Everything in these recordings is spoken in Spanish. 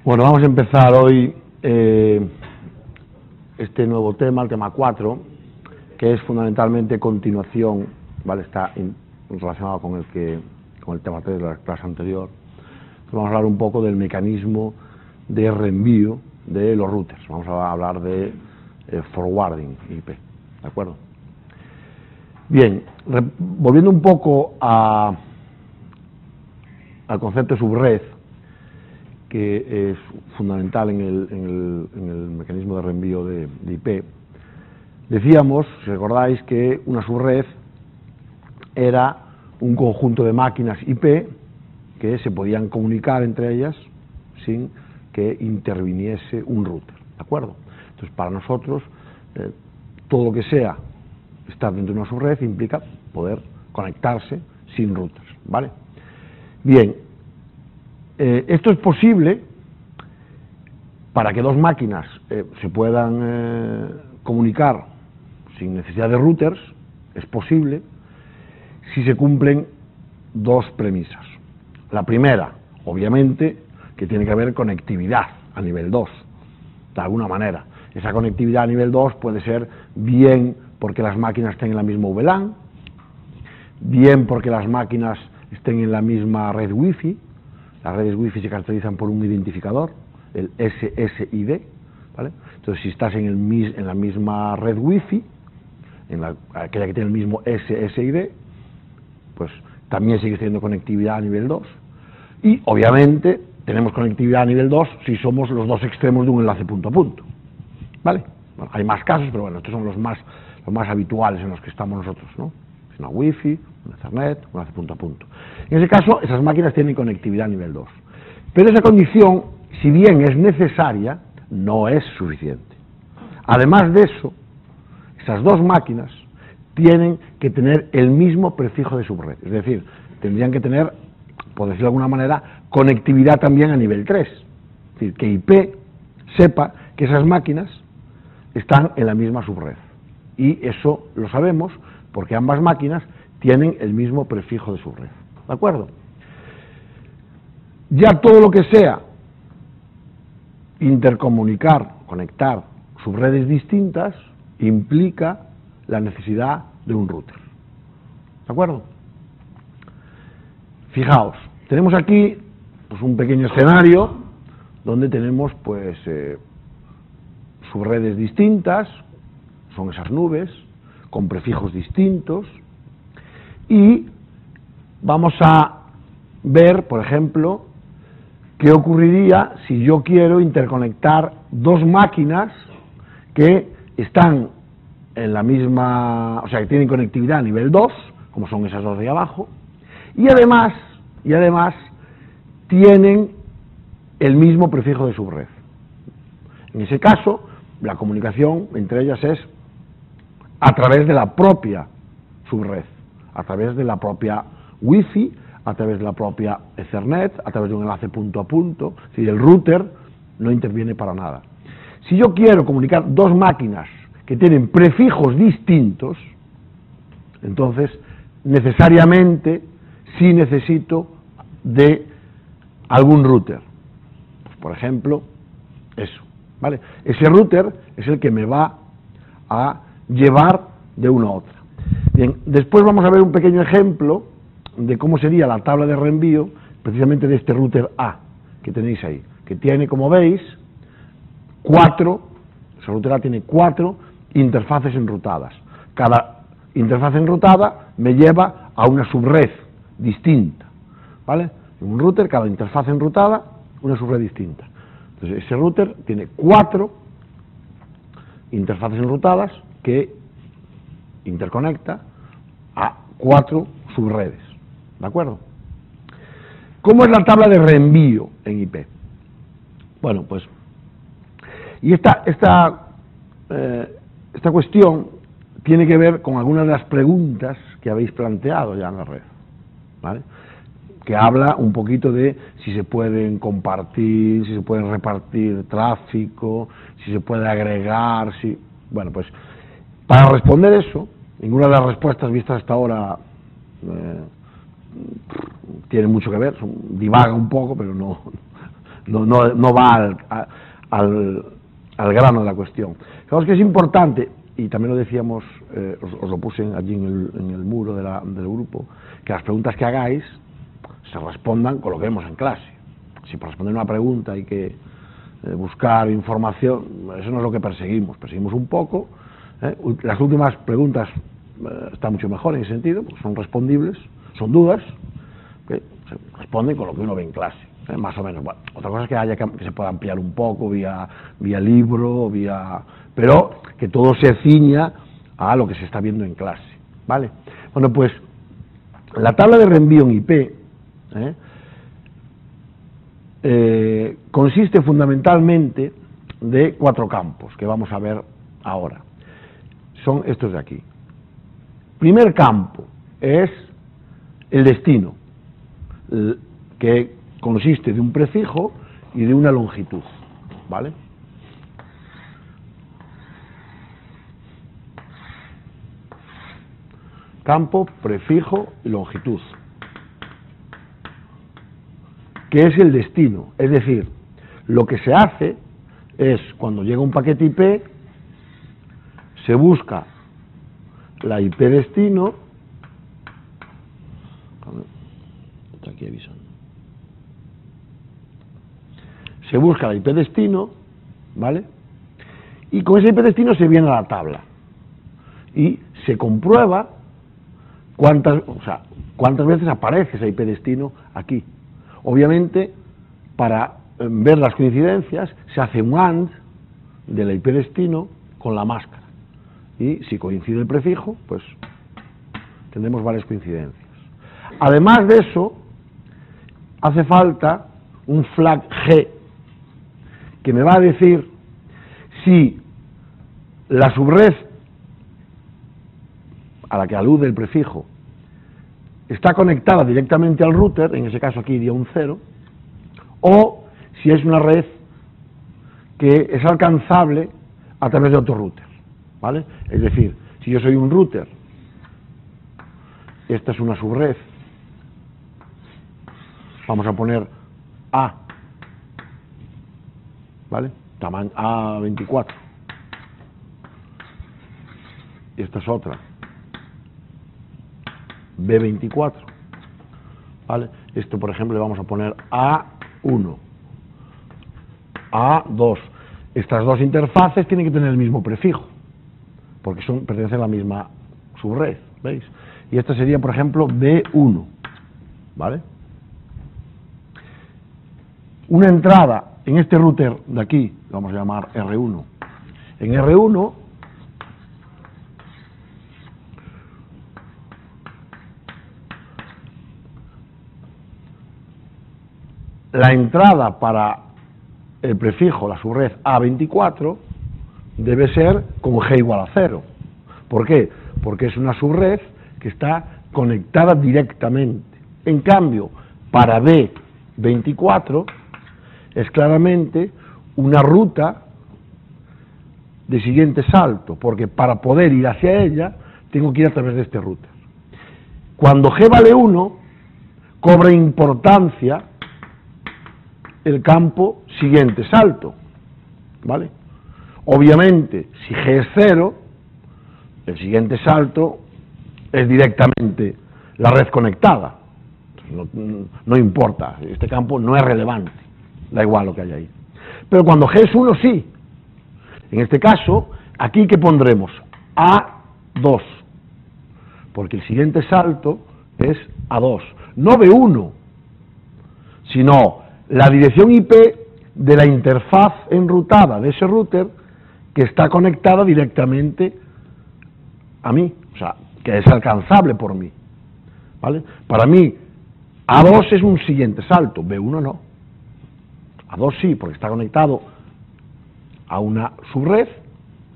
Bueno, vamos a empezar hoy este nuevo tema, el tema 4, que es fundamentalmente continuación, ¿vale? Está relacionado con el tema 3 de la clase anterior. Entonces vamos a hablar un poco del mecanismo de reenvío de los routers. Vamos a hablar de forwarding IP, ¿de acuerdo? Bien, volviendo un poco al concepto de subred, que es fundamental en el mecanismo de reenvío de IP, decíamos, si recordáis, que una subred era un conjunto de máquinas IP que se podían comunicar entre ellas sin que interviniese un router, ¿de acuerdo? Entonces, para nosotros, todo lo que sea estar dentro de una subred implica poder conectarse sin routers, ¿vale? Bien, esto es posible para que dos máquinas se puedan comunicar sin necesidad de routers. Es posible si se cumplen dos premisas. La primera, obviamente, que tiene que haber conectividad a nivel 2, de alguna manera. Esa conectividad a nivel 2 puede ser bien porque las máquinas estén en la misma VLAN, bien porque las máquinas estén en la misma red Wi-Fi. Las redes Wi-Fi se caracterizan por un identificador, el SSID, ¿vale? Entonces, si estás en la misma red Wi-Fi, aquella que tiene el mismo SSID, pues también sigues teniendo conectividad a nivel 2. Y, obviamente, tenemos conectividad a nivel 2 si somos los dos extremos de un enlace punto a punto, ¿vale? Bueno, hay más casos, pero bueno, estos son los más habituales en los que estamos nosotros, ¿no? Es una Wi-Fi, un Ethernet, un enlace punto a punto. En ese caso, esas máquinas tienen conectividad a nivel 2. Pero esa condición, si bien es necesaria, no es suficiente. Además de eso, esas dos máquinas tienen que tener el mismo prefijo de subred. Es decir, tendrían que tener, por decirlo de alguna manera, conectividad también a nivel 3. Es decir, que IP sepa que esas máquinas están en la misma subred. Y eso lo sabemos porque ambas máquinas tienen el mismo prefijo de subred. ¿De acuerdo? Ya todo lo que sea intercomunicar, conectar subredes distintas, implica la necesidad de un router. ¿De acuerdo? Fijaos, tenemos aquí pues, un pequeño escenario donde tenemos pues subredes distintas, son esas nubes, con prefijos distintos, y vamos a ver, por ejemplo, qué ocurriría si yo quiero interconectar dos máquinas que están en la misma, o sea, que tienen conectividad a nivel 2, como son esas dos de abajo, y además tienen el mismo prefijo de subred. En ese caso, la comunicación entre ellas es a través de la propia subred, a través de la propia Wi-Fi, a través de la propia Ethernet, a través de un enlace punto a punto. Es decir, el router no interviene para nada. Si yo quiero comunicar dos máquinas que tienen prefijos distintos, entonces necesariamente sí necesito de algún router. Por ejemplo, eso, ¿vale? Ese router es el que me va a llevar de una a otra. Bien, después vamos a ver un pequeño ejemplo de cómo sería la tabla de reenvío precisamente de este router A que tenéis ahí, que tiene, como veis, ese router A tiene 4 interfaces enrutadas. Cada interfaz enrutada me lleva a una subred distinta, ¿vale? En un router, cada interfaz enrutada, una subred distinta. Entonces, ese router tiene 4 interfaces enrutadas que interconecta a 4 subredes, ¿de acuerdo? ¿Cómo es la tabla de reenvío en IP? Bueno, pues, y esta cuestión tiene que ver con algunas de las preguntas que habéis planteado ya en la red, ¿vale? Que habla un poquito de si se pueden compartir, si se pueden repartir tráfico, si se puede agregar, si... Bueno, pues, para responder eso, ninguna de las respuestas vistas hasta ahora tiene mucho que ver, divaga un poco, pero no va al grano de la cuestión. Claro que es importante, y también lo decíamos, os lo puse allí en el muro del grupo, que las preguntas que hagáis se respondan con lo que vemos en clase. Si para responder una pregunta hay que buscar información, eso no es lo que perseguimos un poco. Las últimas preguntas están mucho mejor en ese sentido, porque son respondibles, son dudas que se responden con lo que uno ve en clase, más o menos. Bueno, otra cosa es que se pueda ampliar un poco vía libro, pero que todo se ciña a lo que se está viendo en clase, ¿vale? Bueno, pues la tabla de reenvío en IP consiste fundamentalmente de 4 campos que vamos a ver ahora. Son estos de aquí. Primer campo es el destino, que consiste de un prefijo y de una longitud, ¿vale? Campo, prefijo y longitud, que es el destino. Es decir, lo que se hace es, cuando llega un paquete IP, se busca la IP destino, está aquí avisando, se busca la IP destino, ¿vale? Y con esa IP destino se viene a la tabla y se comprueba cuántas veces aparece esa IP destino aquí. Obviamente, para ver las coincidencias, se hace un AND de la IP destino con la máscara. Y si coincide el prefijo, pues tendremos varias coincidencias. Además de eso, hace falta un flag G, que me va a decir si la subred a la que alude el prefijo está conectada directamente al router, en ese caso aquí iría un 0, o si es una red que es alcanzable a través de otro router, ¿vale? Es decir, si yo soy un router, esta es una subred, vamos a poner A, ¿vale? Tamaño A24, y esta es otra, B24, ¿vale? Esto, por ejemplo, le vamos a poner A1, A2. Estas dos interfaces tienen que tener el mismo prefijo, porque pertenecen a la misma subred, ¿veis? Y esta sería, por ejemplo, B1, ¿vale? Una entrada en este router de aquí, lo vamos a llamar R1. En R1, la entrada para el prefijo, la subred A24, debe ser con G igual a 0. ¿Por qué? Porque es una subred que está conectada directamente. En cambio, para B24 es claramente una ruta de siguiente salto, porque para poder ir hacia ella tengo que ir a través de este router. Cuando G vale 1, cobra importancia el campo siguiente salto, ¿vale? Obviamente, si G es 0, el siguiente salto es directamente la red conectada. No importa, este campo no es relevante, da igual lo que haya ahí. Pero cuando G es 1, sí. En este caso, aquí ¿qué pondremos? A2, porque el siguiente salto es A2, no B1, sino la dirección IP de la interfaz enrutada de ese router que está conectada directamente a mí, o sea, que es alcanzable por mí, ¿vale? Para mí, A2 es un siguiente salto, B1 no. A2 sí, porque está conectado a una subred,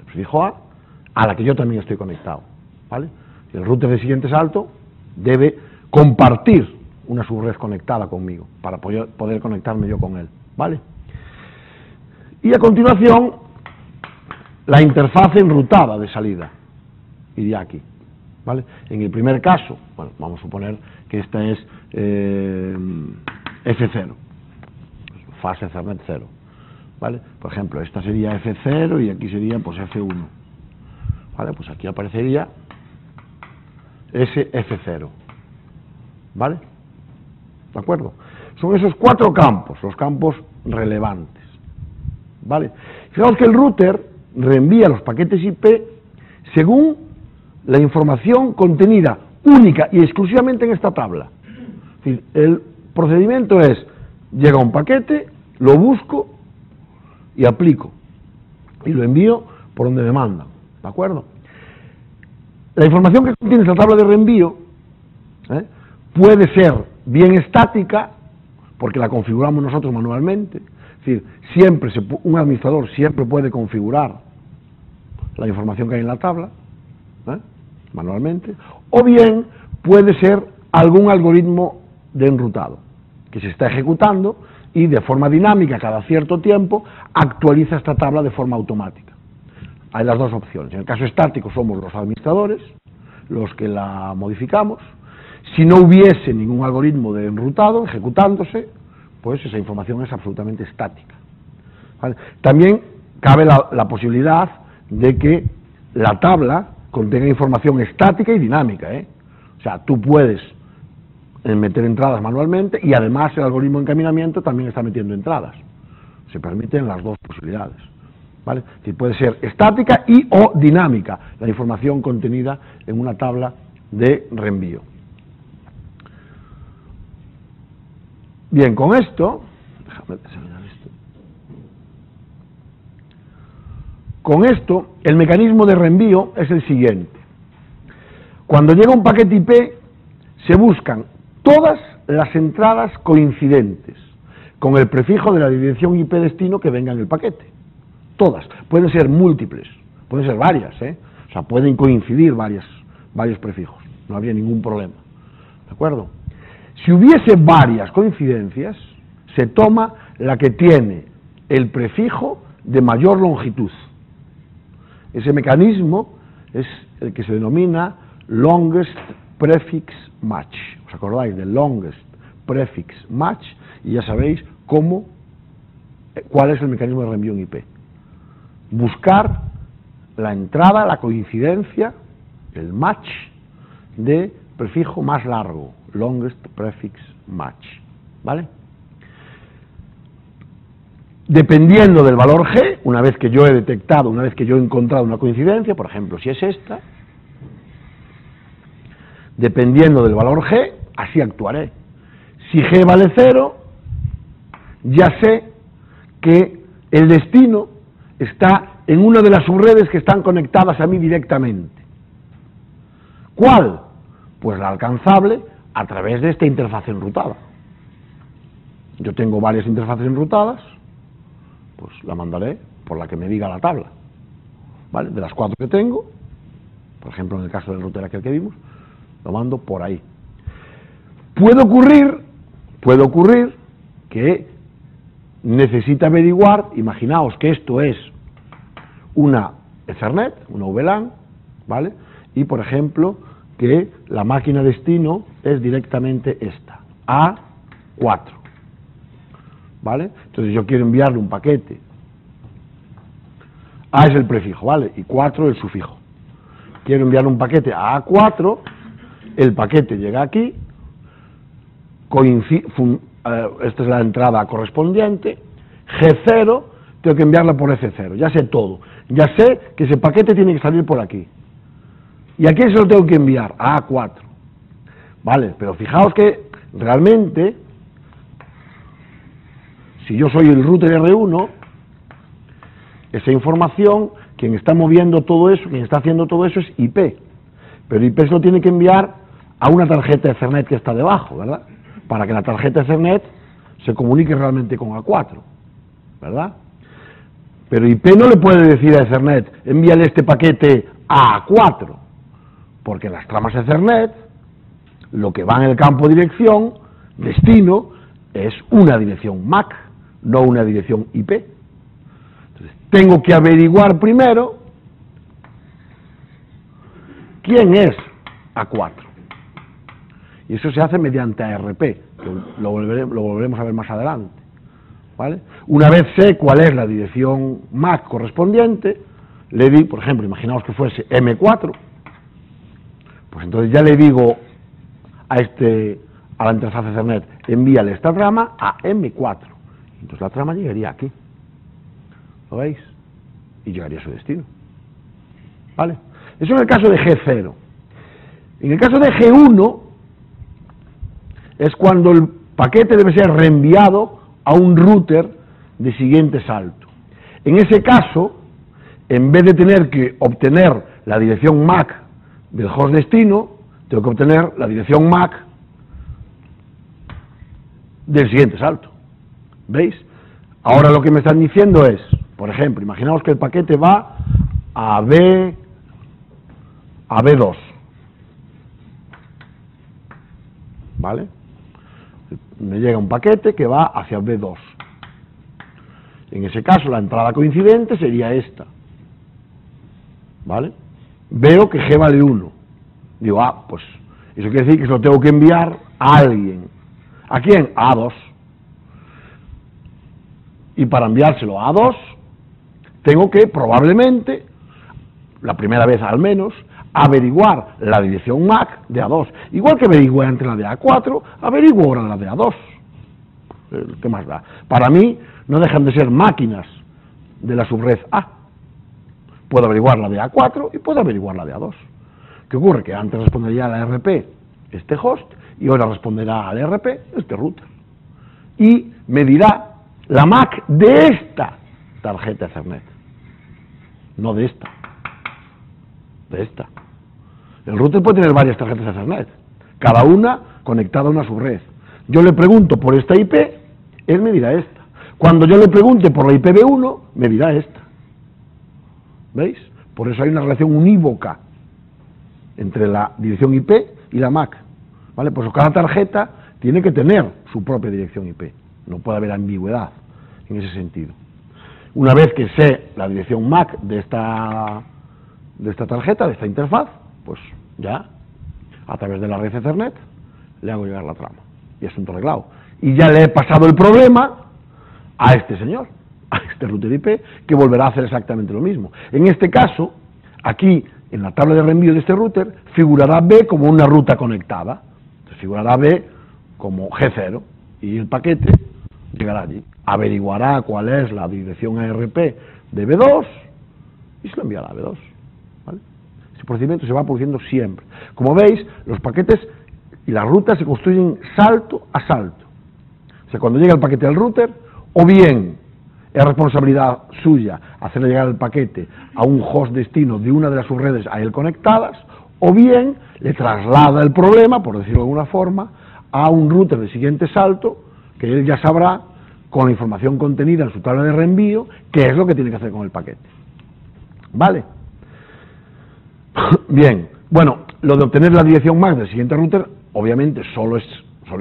prefijo a la que yo también estoy conectado, ¿vale? El router de siguiente salto debe compartir una subred conectada conmigo, para poder conectarme yo con él, ¿vale? Y a continuación, la interfaz enrutada de salida, iría aquí, ¿vale? En el primer caso, bueno, vamos a suponer que esta es F0, fase Ethernet 0, ¿vale? Por ejemplo, esta sería F0 y aquí sería pues F1, ¿vale? Pues aquí aparecería ese F0, ¿vale? ¿De acuerdo? Son esos 4 campos, los campos relevantes, ¿vale? Fijaos que el router reenvía los paquetes IP según la información contenida única y exclusivamente en esta tabla. Es decir, el procedimiento es, llega un paquete, lo busco y aplico, y lo envío por donde me mandan, ¿de acuerdo? La información que contiene esta tabla de reenvío puede ser bien estática, porque la configuramos nosotros manualmente, es decir, siempre un administrador siempre puede configurar la información que hay en la tabla, manualmente, o bien puede ser algún algoritmo de enrutado que se está ejecutando y de forma dinámica cada cierto tiempo actualiza esta tabla de forma automática. Hay las dos opciones. En el caso estático somos los administradores los que la modificamos. Si no hubiese ningún algoritmo de enrutado ejecutándose, pues esa información es absolutamente estática, ¿vale? También cabe la posibilidad de que la tabla contenga información estática y dinámica, O sea, tú puedes meter entradas manualmente y además el algoritmo de encaminamiento también está metiendo entradas. Se permiten las dos posibilidades, ¿vale? Es decir, puede ser estática y o dinámica la información contenida en una tabla de reenvío. Bien, con esto, déjame terminar esto. Con esto, el mecanismo de reenvío es el siguiente. Cuando llega un paquete IP, se buscan todas las entradas coincidentes con el prefijo de la dirección IP destino que venga en el paquete. Todas. Pueden ser múltiples, pueden ser varias, O sea, pueden coincidir varios prefijos. No habría ningún problema. ¿De acuerdo? Si hubiese varias coincidencias, se toma la que tiene el prefijo de mayor longitud. Ese mecanismo es el que se denomina longest prefix match. ¿Os acordáis del longest prefix match? Y ya sabéis cuál es el mecanismo de reenvío en IP. Buscar la entrada, la coincidencia, el match de prefijo más largo, longest prefix match, ¿vale? Dependiendo del valor G, una vez que yo he detectado, una vez que yo he encontrado una coincidencia, por ejemplo, si es esta, dependiendo del valor G, así actuaré. Si G vale 0, ya sé que el destino está en una de las subredes que están conectadas a mí directamente. ¿Cuál? Pues la alcanzable a través de esta interfaz enrutada. Yo tengo varias interfaces enrutadas, pues la mandaré por la que me diga la tabla, ¿vale? De las 4 que tengo, por ejemplo en el caso del router aquel que vimos, lo mando por ahí. Puede ocurrir que necesita averiguar, imaginaos que esto es una Ethernet, una VLAN, ¿vale? Y por ejemplo que la máquina destino es directamente esta, A4, ¿vale? Entonces yo quiero enviarle un paquete. A es el prefijo, ¿vale? Y 4 el sufijo. Quiero enviarle un paquete a A4, el paquete llega aquí, esta es la entrada correspondiente, G0, tengo que enviarla por F0, ya sé todo. Ya sé que ese paquete tiene que salir por aquí. ¿Y a quién se lo tengo que enviar? A A4. Vale, pero fijaos que realmente, si yo soy el router R1, esa información, quien está moviendo todo eso, quien está haciendo todo eso es IP. Pero IP se lo tiene que enviar a una tarjeta Ethernet que está debajo, ¿verdad? Para que la tarjeta Ethernet se comunique realmente con A4, ¿verdad? Pero IP no le puede decir a Ethernet, envíale este paquete a A4, porque en las tramas Ethernet, lo que va en el campo dirección, destino, es una dirección MAC, no una dirección IP. Entonces, tengo que averiguar primero quién es A4. Y eso se hace mediante ARP, que lo volveremos a ver más adelante, ¿vale? Una vez sé cuál es la dirección MAC correspondiente, le di, por ejemplo, imaginaos que fuese M4, pues entonces ya le digo a la interfaz Ethernet, envíale esta trama a M4. Entonces la trama llegaría aquí. ¿Lo veis? Y llegaría a su destino. ¿Vale? Eso en el caso de G0. En el caso de G1, es cuando el paquete debe ser reenviado a un router de siguiente salto. En ese caso, en vez de tener que obtener la dirección MAC del host destino, tengo que obtener la dirección MAC del siguiente salto. ¿Veis? Ahora lo que me están diciendo es, por ejemplo, imaginaos que el paquete va a B2. ¿Vale? Me llega un paquete que va hacia B2. En ese caso, la entrada coincidente sería esta. ¿Vale? Veo que G vale 1. Digo, pues eso quiere decir que se lo tengo que enviar a alguien. ¿A quién? A A2. Y para enviárselo a A2, tengo que probablemente, la primera vez al menos, averiguar la dirección MAC de A2. Igual que averigué entre la de A4, averiguo ahora la de A2. ¿Qué más da? Para mí, no dejan de ser máquinas de la subred A. Puedo averiguar la de A4 y puedo averiguar la de A2. ¿Qué ocurre? Que antes respondería a la RP este host y ahora responderá al RP este router. Y me dirá la MAC de esta tarjeta Ethernet, no de esta. De esta. El router puede tener varias tarjetas Ethernet, cada una conectada a una subred. Yo le pregunto por esta IP, él me dirá esta. Cuando yo le pregunte por la IPv1, me dirá esta. ¿Veis? Por eso hay una relación unívoca entre la dirección IP y la MAC. ¿Vale? Pues cada tarjeta tiene que tener su propia dirección IP. No puede haber ambigüedad en ese sentido. Una vez que sé la dirección MAC de esta tarjeta, de esta interfaz, pues ya, a través de la red Ethernet, le hago llegar la trama. Y asunto arreglado. Y ya le he pasado el problema a este señor, a este router IP, que volverá a hacer exactamente lo mismo. En este caso, aquí, en la tabla de reenvío de este router, figurará B como una ruta conectada. Entonces, figurará B como G0, y el paquete llegará allí. Averiguará cuál es la dirección ARP de B2 y se lo enviará a B2. ¿Vale? Ese procedimiento se va produciendo siempre. Como veis, los paquetes y las rutas se construyen salto a salto. O sea, cuando llega el paquete al router, o bien es responsabilidad suya hacerle llegar el paquete a un host destino de una de las subredes a él conectadas, o bien le traslada el problema, por decirlo de alguna forma, a un router de siguiente salto, que él ya sabrá, con la información contenida en su tabla de reenvío, qué es lo que tiene que hacer con el paquete. ¿Vale? Bien, bueno, lo de obtener la dirección MAC del siguiente router, obviamente solo es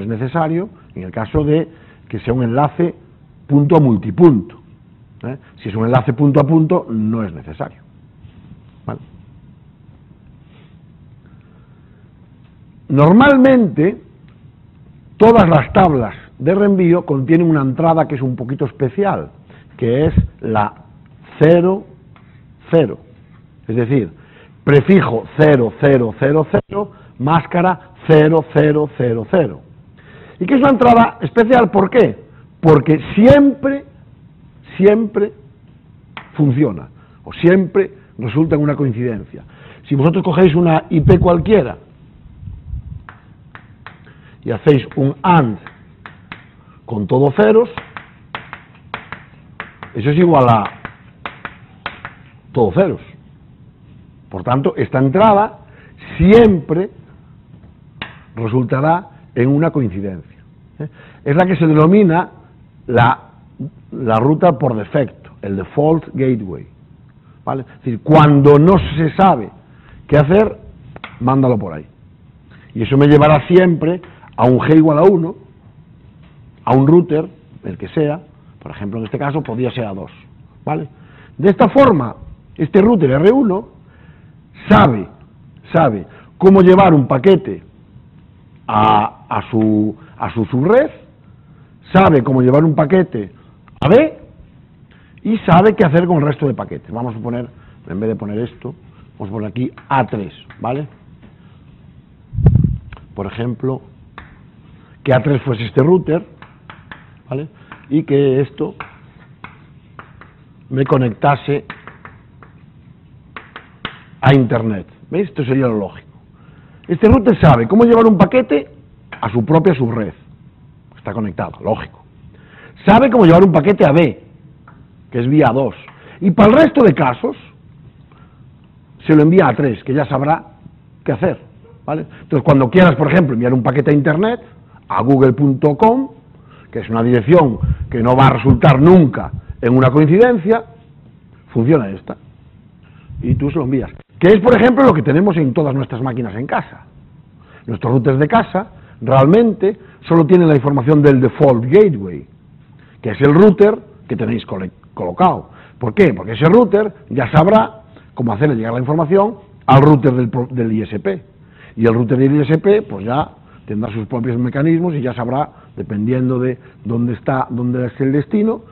necesario en el caso de que sea un enlace punto a multipunto. Si es un enlace punto a punto, no es necesario. ¿Vale? Normalmente, todas las tablas de reenvío contienen una entrada que es un poquito especial, que es la 00, es decir, prefijo 0000, máscara 0000. ¿Y qué es una entrada especial? ¿Por qué? Porque siempre funciona, o siempre resulta en una coincidencia. Si vosotros cogéis una IP cualquiera y hacéis un AND con todo ceros, eso es igual a todo ceros. Por tanto, esta entrada siempre resultará en una coincidencia. Es la que se denomina la ruta por defecto, el default gateway. ¿Vale? Es decir, cuando no se sabe qué hacer, mándalo por ahí. Y eso me llevará siempre a un G igual a 1, a un router, el que sea, por ejemplo en este caso podría ser a 2, ¿vale? De esta forma, este router R1 sabe cómo llevar un paquete a su subred, sabe cómo llevar un paquete a B y sabe qué hacer con el resto de paquetes. Vamos a poner, en vez de poner esto, vamos a poner aquí A3, ¿vale? Por ejemplo, que A3 fuese este router, ¿vale? Y que esto me conectase a Internet. ¿Veis? Esto sería lo lógico. Este router sabe cómo llevar un paquete a su propia subred. Está conectado, lógico. Sabe cómo llevar un paquete a B, que es vía 2. Y para el resto de casos, se lo envía a 3, que ya sabrá qué hacer, ¿vale? Entonces, cuando quieras, por ejemplo, enviar un paquete a Internet, a google.com, que es una dirección que no va a resultar nunca en una coincidencia, funciona esta. Y tú se lo envías. Que es, por ejemplo, lo que tenemos en todas nuestras máquinas en casa. Nuestros routers de casa realmente solo tienen la información del default gateway, que es el router que tenéis colocado. ¿Por qué? Porque ese router ya sabrá cómo hacerle llegar la información al router del ISP. Y el router del ISP, pues ya tendrá sus propios mecanismos y ya sabrá, dependiendo de dónde es el destino,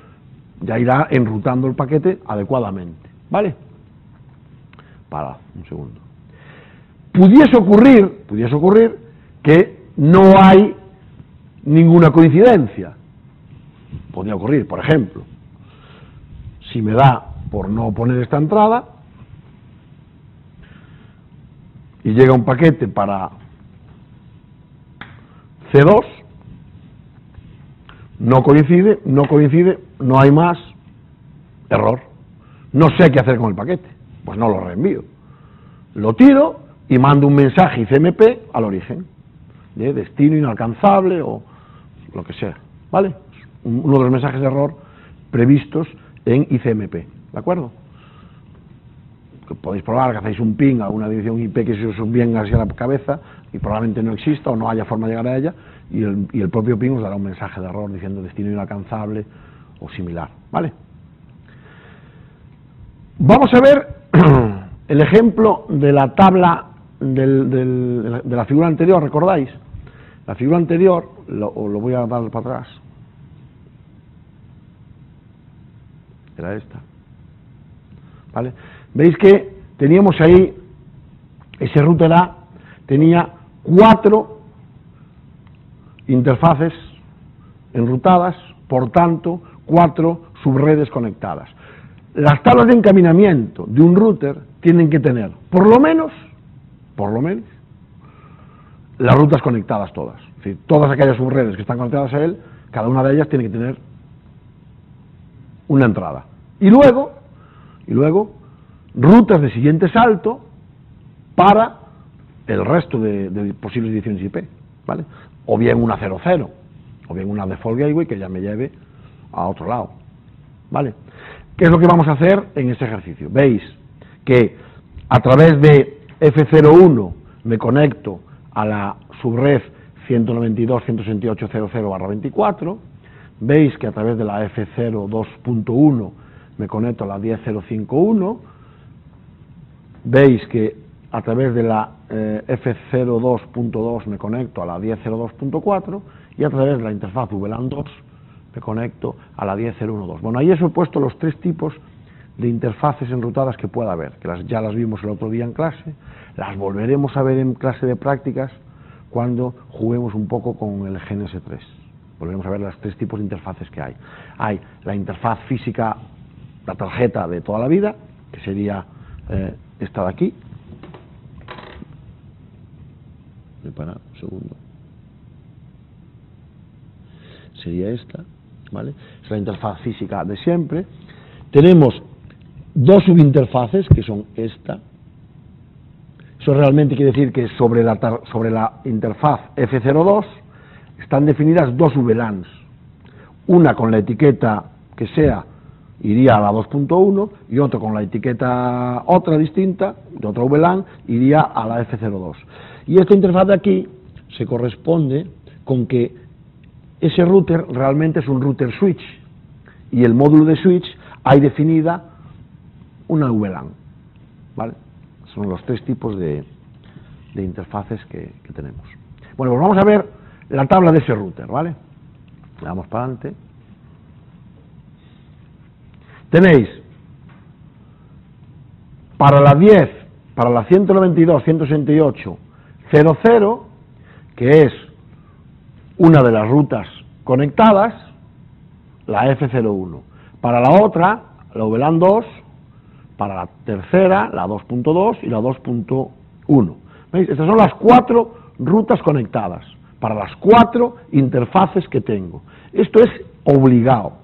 ya irá enrutando el paquete adecuadamente. ¿Vale? Para un segundo. Pudiese ocurrir que no hay ninguna coincidencia. Podría ocurrir, por ejemplo, si me da por no poner esta entrada y llega un paquete para C2, no coincide, no hay más, error. No sé qué hacer con el paquete, pues no lo reenvío. Lo tiro y mando un mensaje ICMP al origen, de destino inalcanzable o lo que sea, ¿vale? Uno de los mensajes de error previstos en ICMP, ¿de acuerdo? Que podéis probar que hacéis un ping a una dirección IP que se os venga hacia la cabeza y probablemente no exista o no haya forma de llegar a ella y el propio ping os dará un mensaje de error diciendo destino inalcanzable o similar, ¿vale? Vamos a ver el ejemplo de la tabla de la figura anterior, ¿recordáis? La figura anterior, lo voy a dar para atrás, era esta, ¿vale? Veis que teníamos ahí, ese router A tenía 4 interfaces enrutadas, por tanto, 4 subredes conectadas. Las tablas de encaminamiento de un router tienen que tener, por lo menos, las rutas conectadas todas. Es decir, todas aquellas subredes que están conectadas a él, cada una de ellas tiene que tener una entrada. Y luego, rutas de siguiente salto para el resto de posibles direcciones IP, ¿vale? O bien una 00, o bien una default gateway que ya me lleve a otro lado, ¿vale? ¿Qué es lo que vamos a hacer en este ejercicio? Veis que a través de F01 me conecto a la subred 192.168.00/24, veis que a través de la F02.1 me conecto a la 10.051, veis que a través de la F02.2 me conecto a la 10.02.4 y a través de la interfaz VLAN 2 me conecto a la 10.012. Bueno, ahí he puesto los 3 tipos de interfaces enrutadas que pueda haber, que ya las vimos el otro día en clase, las volveremos a ver en clase de prácticas cuando juguemos un poco con el GNS3. Volveremos a ver los 3 tipos de interfaces que hay. Hay la interfaz física, la tarjeta de toda la vida, que sería esta de aquí. Para un segundo. Sería esta, ¿vale? Es la interfaz física de siempre. Tenemos 2 subinterfaces, que son esta. Eso realmente quiere decir que sobre la interfaz F02 están definidas 2 VLANs. Una con la etiqueta que sea, iría a la 2.1, y otra con la etiqueta otra distinta, de otra VLAN, iría a la F02. Y esta interfaz de aquí se corresponde con que ese router realmente es un router switch, y el módulo de switch hay definida una VLAN, ¿vale? Son los 3 tipos de interfaces que tenemos. Bueno, pues vamos a ver la tabla de ese router, ¿vale? Le damos para adelante. tenéis para la 10, para la 192.168.00, que es una de las rutas conectadas, la F01. Para la otra, la VLAN 2, para la tercera, la 2.2 y la 2.1. ¿Veis? Estas son las 4 rutas conectadas, para las 4 interfaces que tengo. Esto es obligado.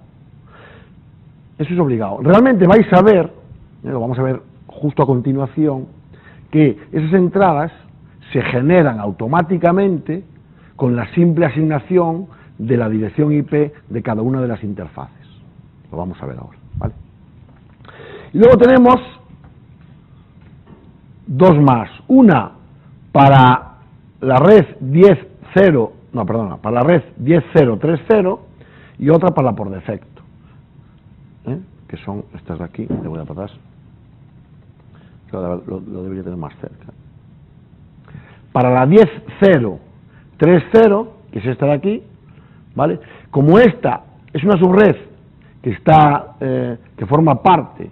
Eso es obligado. Realmente vais a ver, lo vamos a ver justo a continuación, que esas entradas se generan automáticamente con la simple asignación de la dirección IP de cada una de las interfaces. Lo vamos a ver ahora, ¿vale? Y luego tenemos dos más. Una para la red 10.0, no, perdona, para la red 10.0.3.0 y otra para la por defecto, que son estas de aquí. Le voy a para atrás. Lo debería tener más cerca. Para la 10.0.3.0, que es esta de aquí, ¿vale? Como esta es una subred que está que forma parte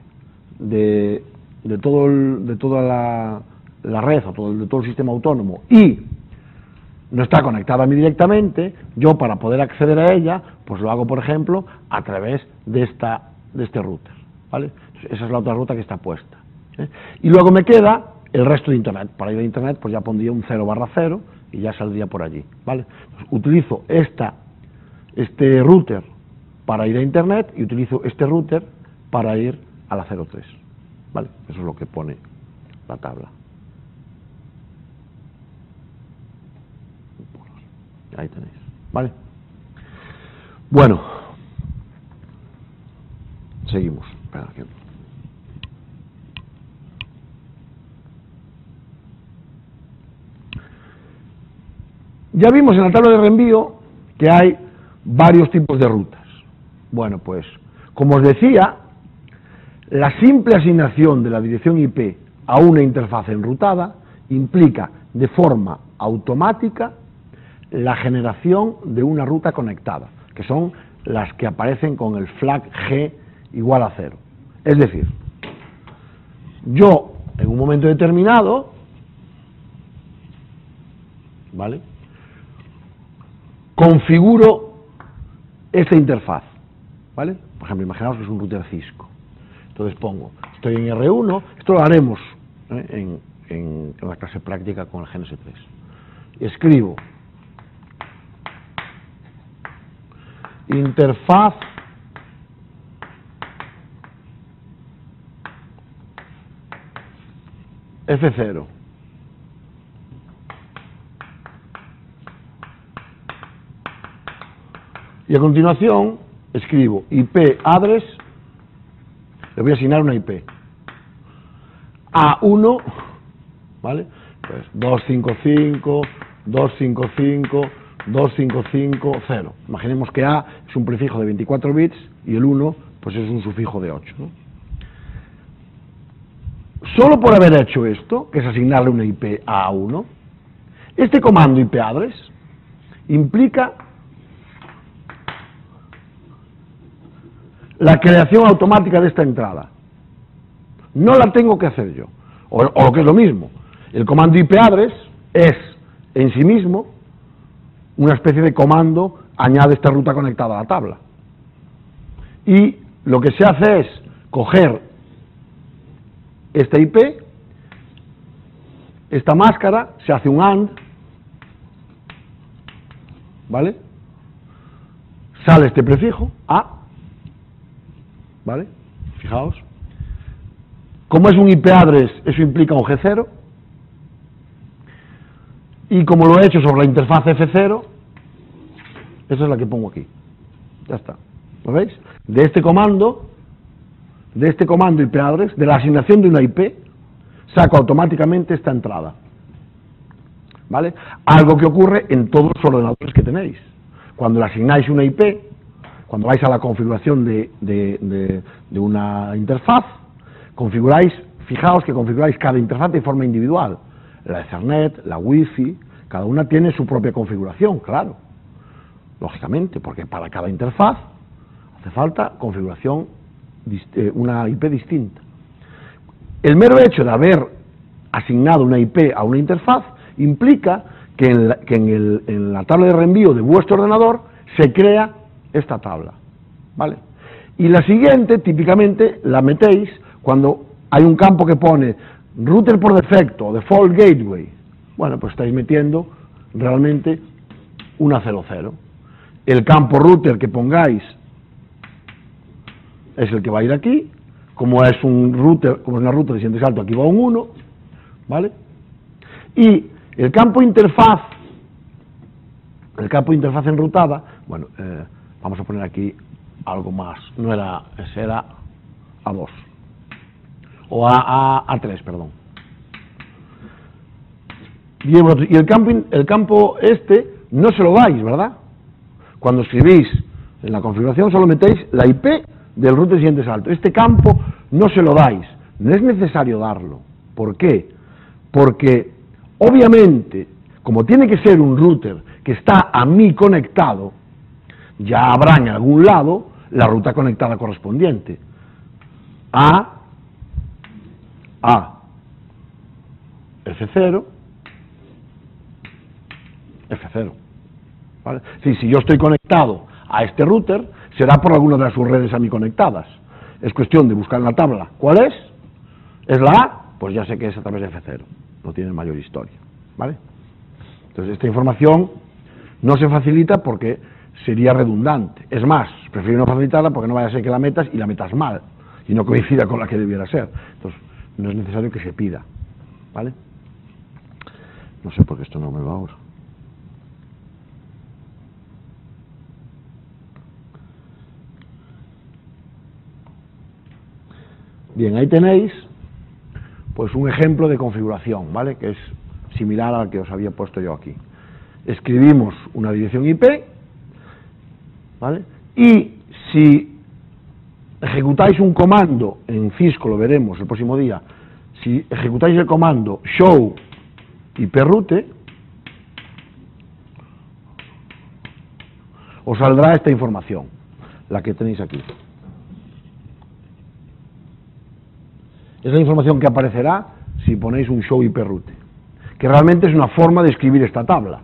de toda la red o de todo el sistema autónomo y no está conectada a mí directamente, yo para poder acceder a ella, pues lo hago, por ejemplo, a través de este router, ¿vale? Entonces, esa es la otra ruta que está puesta, ¿eh? Y luego me queda el resto de Internet. Para ir a Internet, pues ya pondría un 0/0 y ya saldría por allí, ¿vale? Entonces, utilizo este router para ir a Internet y utilizo este router para ir a la 03, ¿vale? Eso es lo que pone la tabla. Ahí tenéis, ¿vale? Bueno, seguimos. Espera, que... Ya vimos en la tabla de reenvío que hay varios tipos de rutas. Bueno, pues, como os decía, la simple asignación de la dirección IP a una interfaz enrutada implica de forma automática la generación de una ruta conectada, que son las que aparecen con el flag G igual a 0. Es decir, yo en un momento determinado, ¿vale?, configuro esta interfaz, ¿vale? Por ejemplo, imaginaos que es un router Cisco. Entonces pongo, estoy en R1, esto lo haremos en la clase práctica con el GNS3. Escribo interfaz F0. Y a continuación escribo IP address, le voy a asignar una IP. A1, ¿vale? Pues 255.255.255.0. Imaginemos que A es un prefijo de 24 bits y el 1 pues es un sufijo de 8, ¿no? Solo por haber hecho esto, que es asignarle una IP a A1, este comando IP address implica la creación automática de esta entrada. No la tengo que hacer yo. O lo que es lo mismo, el comando IP address es en sí mismo una especie de comando, añade esta ruta conectada a la tabla. Y lo que se hace es coger esta IP, esta máscara, se hace un AND, ¿vale? Sale este prefijo, A, ¿vale? Fijaos. Como es un IP address, eso implica un G0. Y como lo he hecho sobre la interfaz F0, esa es la que pongo aquí. Ya está. ¿Lo veis? De este comando IP address, de la asignación de una IP, saco automáticamente esta entrada. ¿Vale? Algo que ocurre en todos los ordenadores que tenéis. Cuando le asignáis una IP, cuando vais a la configuración de una interfaz, configuráis, fijaos que configuráis cada interfaz de forma individual. La Ethernet, la Wi-Fi, cada una tiene su propia configuración, claro. Lógicamente, porque para cada interfaz hace falta configuración una IP distinta. El mero hecho de haber asignado una IP a una interfaz implica que en la tabla de reenvío de vuestro ordenador se crea esta tabla, ¿vale? Y la siguiente, típicamente, la metéis cuando hay un campo que pone router por defecto, default gateway. Bueno, pues estáis metiendo realmente una 00. El campo router que pongáis es el que va a ir aquí. Como es un router, como es una router de siguiente salto, aquí va un 1, ¿vale? Y el campo interfaz enrutada, bueno, vamos a poner aquí algo más, no era, ese era A2, o A3, perdón. Y el campo este no se lo dais, ¿verdad? Cuando escribís en la configuración solo metéis la IP del router siguiente salto. Este campo no se lo dais, no es necesario darlo. ¿Por qué? Porque obviamente, como tiene que ser un router que está a mí conectado, ya habrá en algún lado la ruta conectada correspondiente. A F0, F0. ¿Vale? Si yo estoy conectado a este router, será por alguna de las subredes a mí conectadas. Es cuestión de buscar en la tabla. ¿Cuál es? ¿Es la A? Pues ya sé que es a través de F0. No tiene mayor historia. ¿Vale? Entonces, esta información no se facilita porque sería redundante. Es más, prefiero no facilitarla porque no vaya a ser que la metas y la metas mal y no coincida con la que debiera ser. Entonces, no es necesario que se pida. ¿Vale? No sé por qué esto no me va ahora. Bien, ahí tenéis pues un ejemplo de configuración, ¿vale? Que es similar al que os había puesto yo aquí. Escribimos una dirección IP, ¿vale? Y si ejecutáis un comando, en Cisco lo veremos el próximo día, si ejecutáis el comando show iproute, os saldrá esta información, la que tenéis aquí. Es la información que aparecerá si ponéis un show iproute, que realmente es una forma de escribir esta tabla.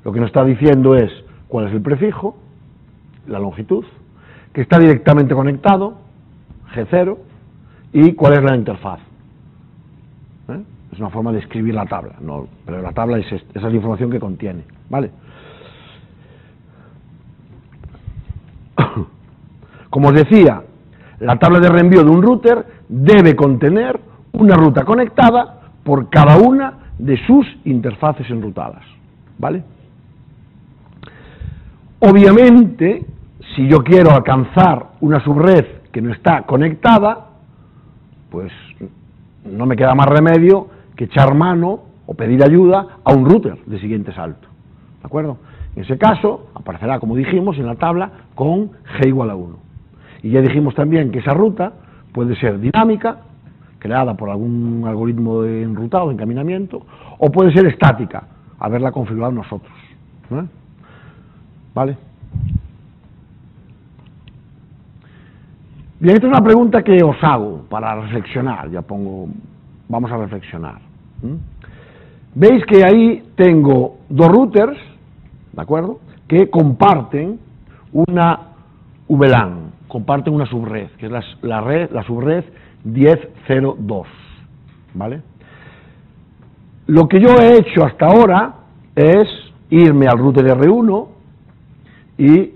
Lo que nos está diciendo es cuál es el prefijo, la longitud, que está directamente conectado, G0, y cuál es la interfaz. Es una forma de escribir la tabla, no, pero la tabla es esa es la información que contiene, ¿vale? Como os decía, la tabla de reenvío de un router debe contener una ruta conectada por cada una de sus interfaces enrutadas, ¿vale? Obviamente, si yo quiero alcanzar una subred que no está conectada, pues no me queda más remedio que echar mano o pedir ayuda a un router de siguiente salto, ¿de acuerdo? En ese caso, aparecerá, como dijimos, en la tabla con G igual a 1. Y ya dijimos también que esa ruta puede ser dinámica, creada por algún algoritmo de enrutado, de encaminamiento, o puede ser estática, haberla configurado nosotros. ¿Vale? Bien, esta es una pregunta que os hago para reflexionar, vamos a reflexionar. Veis que ahí tengo dos routers, ¿de acuerdo?, que comparten una VLAN, comparten una subred, que es la subred 10.0.2, ¿vale? Lo que yo he hecho hasta ahora es irme al router R1 y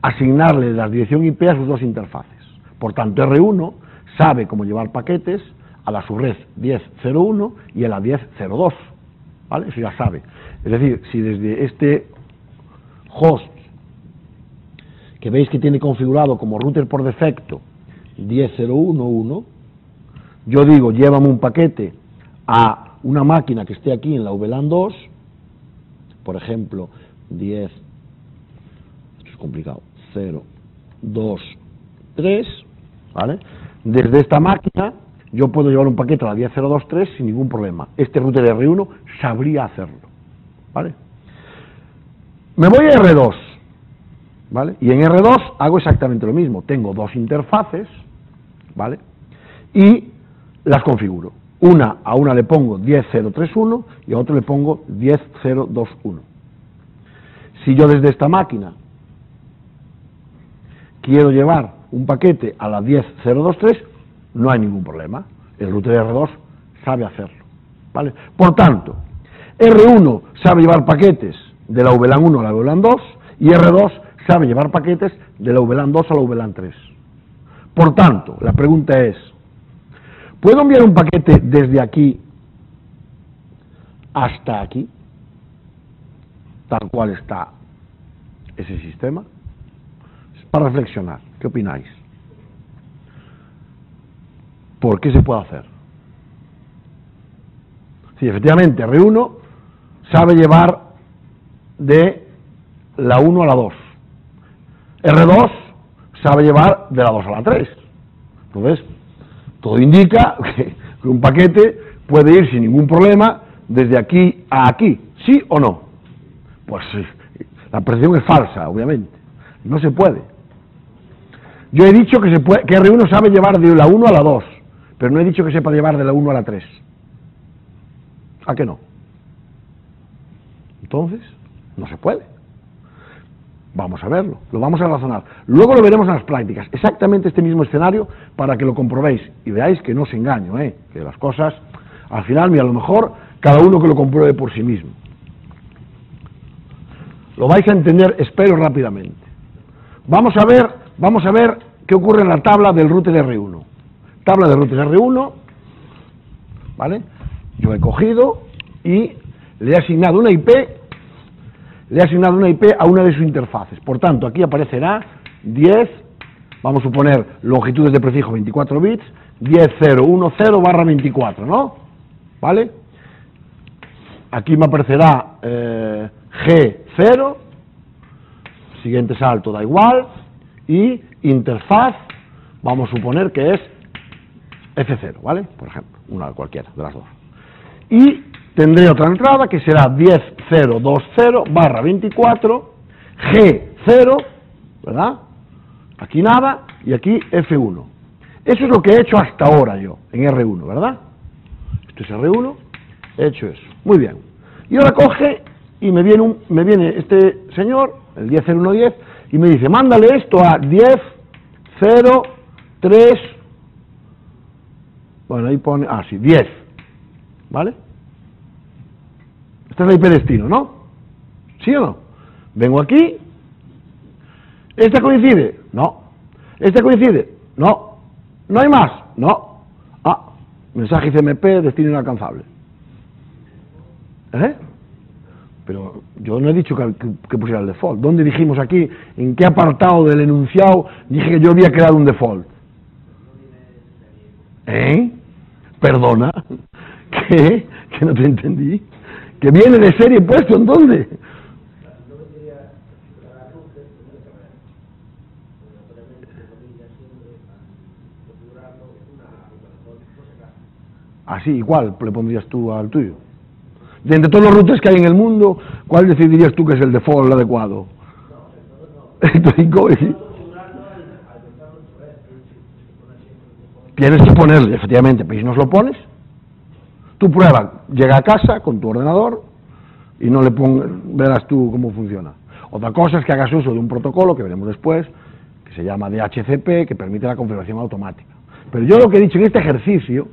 asignarle la dirección IP a sus dos interfaces. Por tanto, R1 sabe cómo llevar paquetes a la subred 10.0.1 y a la 10.0.2, ¿vale? Eso ya sabe. Es decir, si desde este host, que veis que tiene configurado como router por defecto 10.0.1.1, yo digo, llévame un paquete a una máquina que esté aquí en la VLAN 2, por ejemplo, 10, esto es complicado, 0, 2, 3, ¿vale? Desde esta máquina yo puedo llevar un paquete a la 10.0.2.3 sin ningún problema. Este router R1 sabría hacerlo, ¿vale? Me voy a R2, ¿vale? Y en R2 hago exactamente lo mismo. Tengo dos interfaces, ¿vale? Y las configuro. A una le pongo 10.031 y a otra le pongo 10.021. Si yo desde esta máquina quiero llevar un paquete a la 10.023, no hay ningún problema. El router R2 sabe hacerlo, ¿vale? Por tanto, R1 sabe llevar paquetes de la VLAN 1 a la VLAN 2 y R2 sabe llevar paquetes de la VLAN 2 a la VLAN 3. Por tanto, la pregunta es, ¿puedo enviar un paquete desde aquí hasta aquí? Tal cual está ese sistema. Es para reflexionar. ¿Qué opináis? ¿Por qué se puede hacer? Sí, efectivamente, R1 sabe llevar de la 1 a la 2. R2 sabe llevar de la 2 a la 3. Entonces, todo indica que un paquete puede ir sin ningún problema desde aquí a aquí, ¿sí o no? Pues la precisión es falsa, obviamente. No se puede. Yo he dicho que R1 sabe llevar de la 1 a la 2, pero no he dicho que sepa llevar de la 1 a la 3. ¿A qué no? Entonces, no se puede. Vamos a verlo, lo vamos a razonar. Luego lo veremos en las prácticas, exactamente este mismo escenario para que lo comprobéis y veáis que no os engaño, que las cosas, al final, mira, a lo mejor cada uno que lo compruebe por sí mismo. Lo vais a entender, espero, rápidamente. Vamos a ver qué ocurre en la tabla del router R1. Tabla de router R1, ¿vale? Yo he cogido y le he asignado una IP a una de sus interfaces. Por tanto, aquí aparecerá 10, vamos a suponer longitudes de prefijo 24 bits, 10.010/24, ¿no? ¿Vale? Aquí me aparecerá G0, siguiente salto da igual, y interfaz, vamos a suponer que es F0, ¿vale? Por ejemplo, una cualquiera de las dos. Y tendré otra entrada que será 10.020/24, G0, ¿verdad? Aquí nada, y aquí F1. Eso es lo que he hecho hasta ahora yo, en R1, ¿verdad? Esto es R1, he hecho eso. Muy bien. Y ahora coge y me viene este señor, el 10.0.1.10, y me dice, mándale esto a 10.0.3, bueno, ahí pone, sí, 10, ¿vale? Esta es la IP destino, ¿no? ¿Sí o no? Vengo aquí. ¿Esta coincide? No. ¿Esta coincide? No. ¿No hay más? No. Mensaje CMP, destino inalcanzable. Pero yo no he dicho que pusiera el default. ¿Dónde dijimos aquí? ¿En qué apartado del enunciado dije que yo había creado un default? ¿Perdona? ¿Qué? ¿Que no te entendí? ¿Que viene de serie puesto en dónde? Así, igual le pondrías tú al tuyo. De entre todos los routers que hay en el mundo, ¿cuál decidirías tú que es el default adecuado? Tienes que ponerle, efectivamente, pero si no lo pones, tú prueba, llega a casa con tu ordenador y no le verás tú cómo funciona. Otra cosa es que hagas uso de un protocolo que veremos después, que se llama DHCP, que permite la configuración automática. Pero yo lo que he dicho en este ejercicio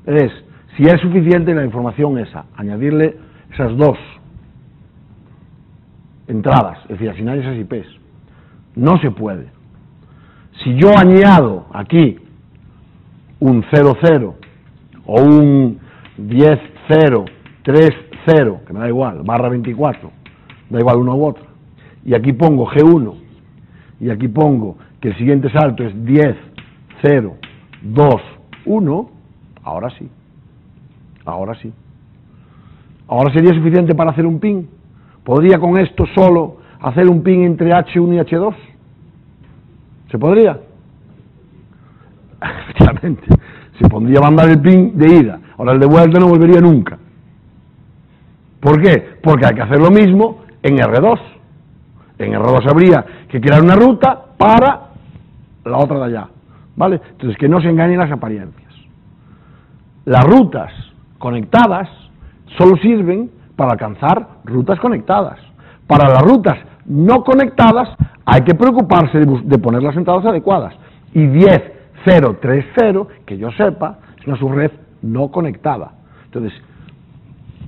es, si es suficiente la información esa, añadirle esas dos entradas, es decir, asignar esas IPs. No se puede. Si yo añado aquí un 00 o un 10.030, que me da igual, /24, da igual una u otra, y aquí pongo G1, y aquí pongo que el siguiente salto es 10.021, ahora sí. Ahora sí. Ahora sería suficiente para hacer un ping. ¿Podría con esto solo hacer un ping entre H1 y H2? ¿Se podría? Efectivamente. Se podría mandar el ping de ida. Ahora el de vuelta no volvería nunca. ¿Por qué? Porque hay que hacer lo mismo en R2. en R2 habría que crear una ruta para la otra de allá, ¿vale? Entonces, que no se engañen las apariencias. Las rutas conectadas solo sirven para alcanzar rutas conectadas. Para las rutas no conectadas hay que preocuparse de poner las entradas adecuadas. Y 10.0.3.0, que yo sepa, es una subred no conectada. Entonces,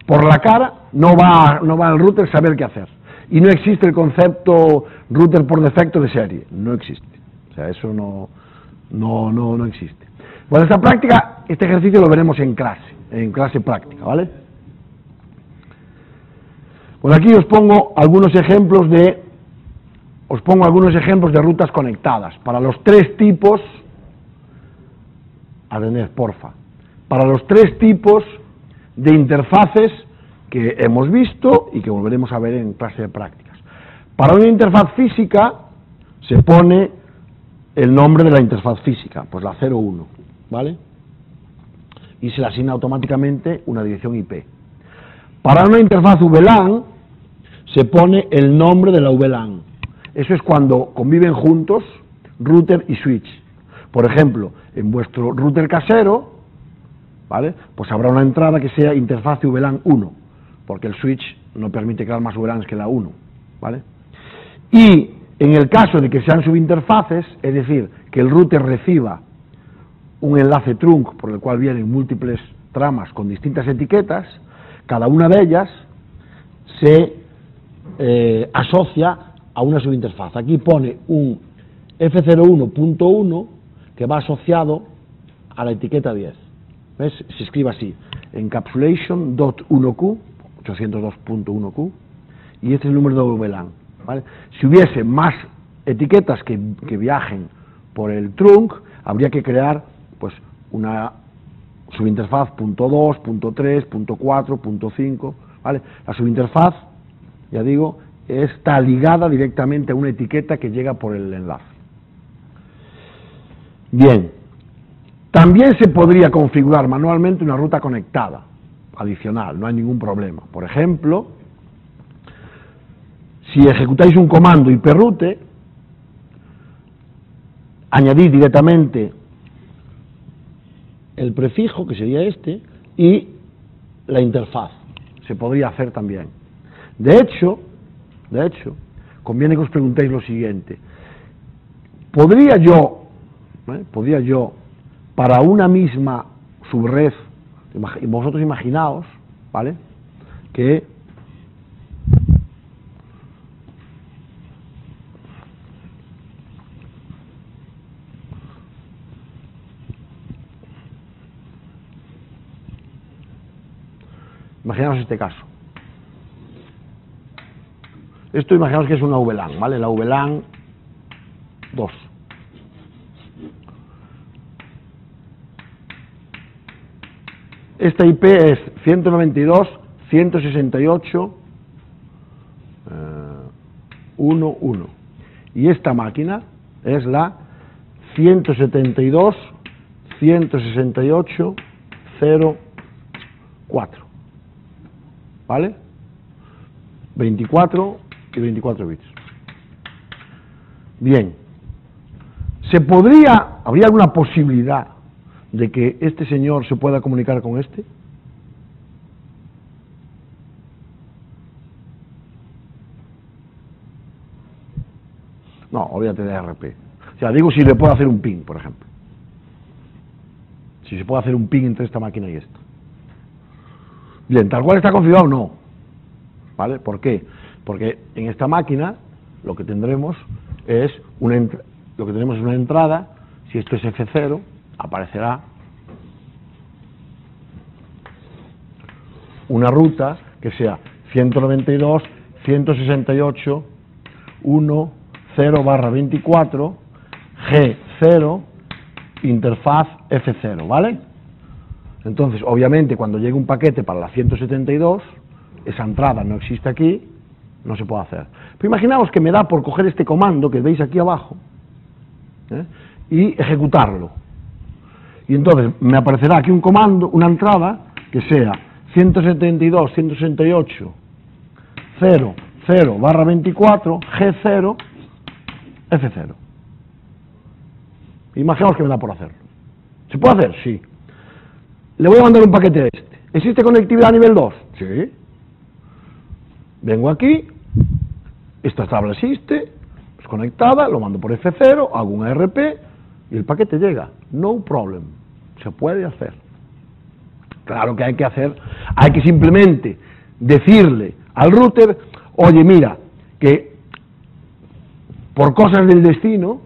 por la cara no va el router a saber qué hacer. Y no existe el concepto router por defecto de serie. No existe. O sea, eso no existe. Bueno, esta práctica, este ejercicio lo veremos en clase práctica, ¿vale? Bueno, aquí os pongo algunos ejemplos de rutas conectadas para los tres tipos. Atended, porfa. Para los tres tipos de interfaces que hemos visto y que volveremos a ver en clase de prácticas. Para una interfaz física se pone el nombre de la interfaz física, pues la 01, ¿vale? Y se le asigna automáticamente una dirección IP. Para una interfaz VLAN se pone el nombre de la VLAN. Eso es cuando conviven juntos router y switch. Por ejemplo, en vuestro router casero, ¿vale? Pues habrá una entrada que sea interfaz VLAN 1, porque el switch no permite crear más VLANs que la 1, ¿vale? Y en el caso de que sean subinterfaces, es decir, que el router reciba un enlace trunk por el cual vienen múltiples tramas con distintas etiquetas, cada una de ellas se asocia a una subinterfaz. Aquí pone un F01.1 que va asociado a la etiqueta 10. ¿Ves? Se escribe así, encapsulation.1q, 802.1q, y este es el número de VLAN, ¿vale? Si hubiese más etiquetas que viajen por el trunk, habría que crear pues una subinterfaz .2, .3, .4, .5, ¿vale? La subinterfaz, ya digo, está ligada directamente a una etiqueta que llega por el enlace. Bien, también se podría configurar manualmente una ruta conectada, adicional, no hay ningún problema. Por ejemplo, si ejecutáis un comando iproute, añadid directamente el prefijo, que sería este, y la interfaz. Se podría hacer también. De hecho, conviene que os preguntéis lo siguiente. ¿Podría yo, para una misma subred, vosotros imaginaos, ¿vale?, que imaginaos este caso. Esto imaginaos que es una VLAN, ¿vale? La VLAN 2. Esta IP es 192.168.1.1 y esta máquina es la 172.168.0.4, ¿vale? 24 y 24 bits. Bien, ¿habría alguna posibilidad de que este señor se pueda comunicar con este? No, olvídate de ARP. O sea, digo si le puedo hacer un ping, por ejemplo. Si se puede hacer un ping entre esta máquina y esta. Bien, tal cual está configurado, no. ¿Vale? ¿Por qué? Porque en esta máquina lo que tendremos es una entrada. Si esto es F0, aparecerá una ruta que sea 192.168.1.0/24 G0 interfaz F0, ¿vale? Entonces, obviamente, cuando llegue un paquete para la 172, esa entrada no existe aquí, no se puede hacer. Pero imaginaos que me da por coger este comando que veis aquí abajo, y ejecutarlo. Y entonces me aparecerá aquí un comando, una entrada que sea 172.168.0 0/24, G0, F0. Imaginemos que me da por hacerlo. ¿Se puede hacer? Sí. Le voy a mandar un paquete a este. ¿Existe conectividad a nivel 2? Sí. Vengo aquí, esta tabla existe, es conectada, lo mando por F0, hago un ARP y el paquete llega. No problem. Se puede hacer. Claro que hay que simplemente decirle al router, oye, mira, que por cosas del destino,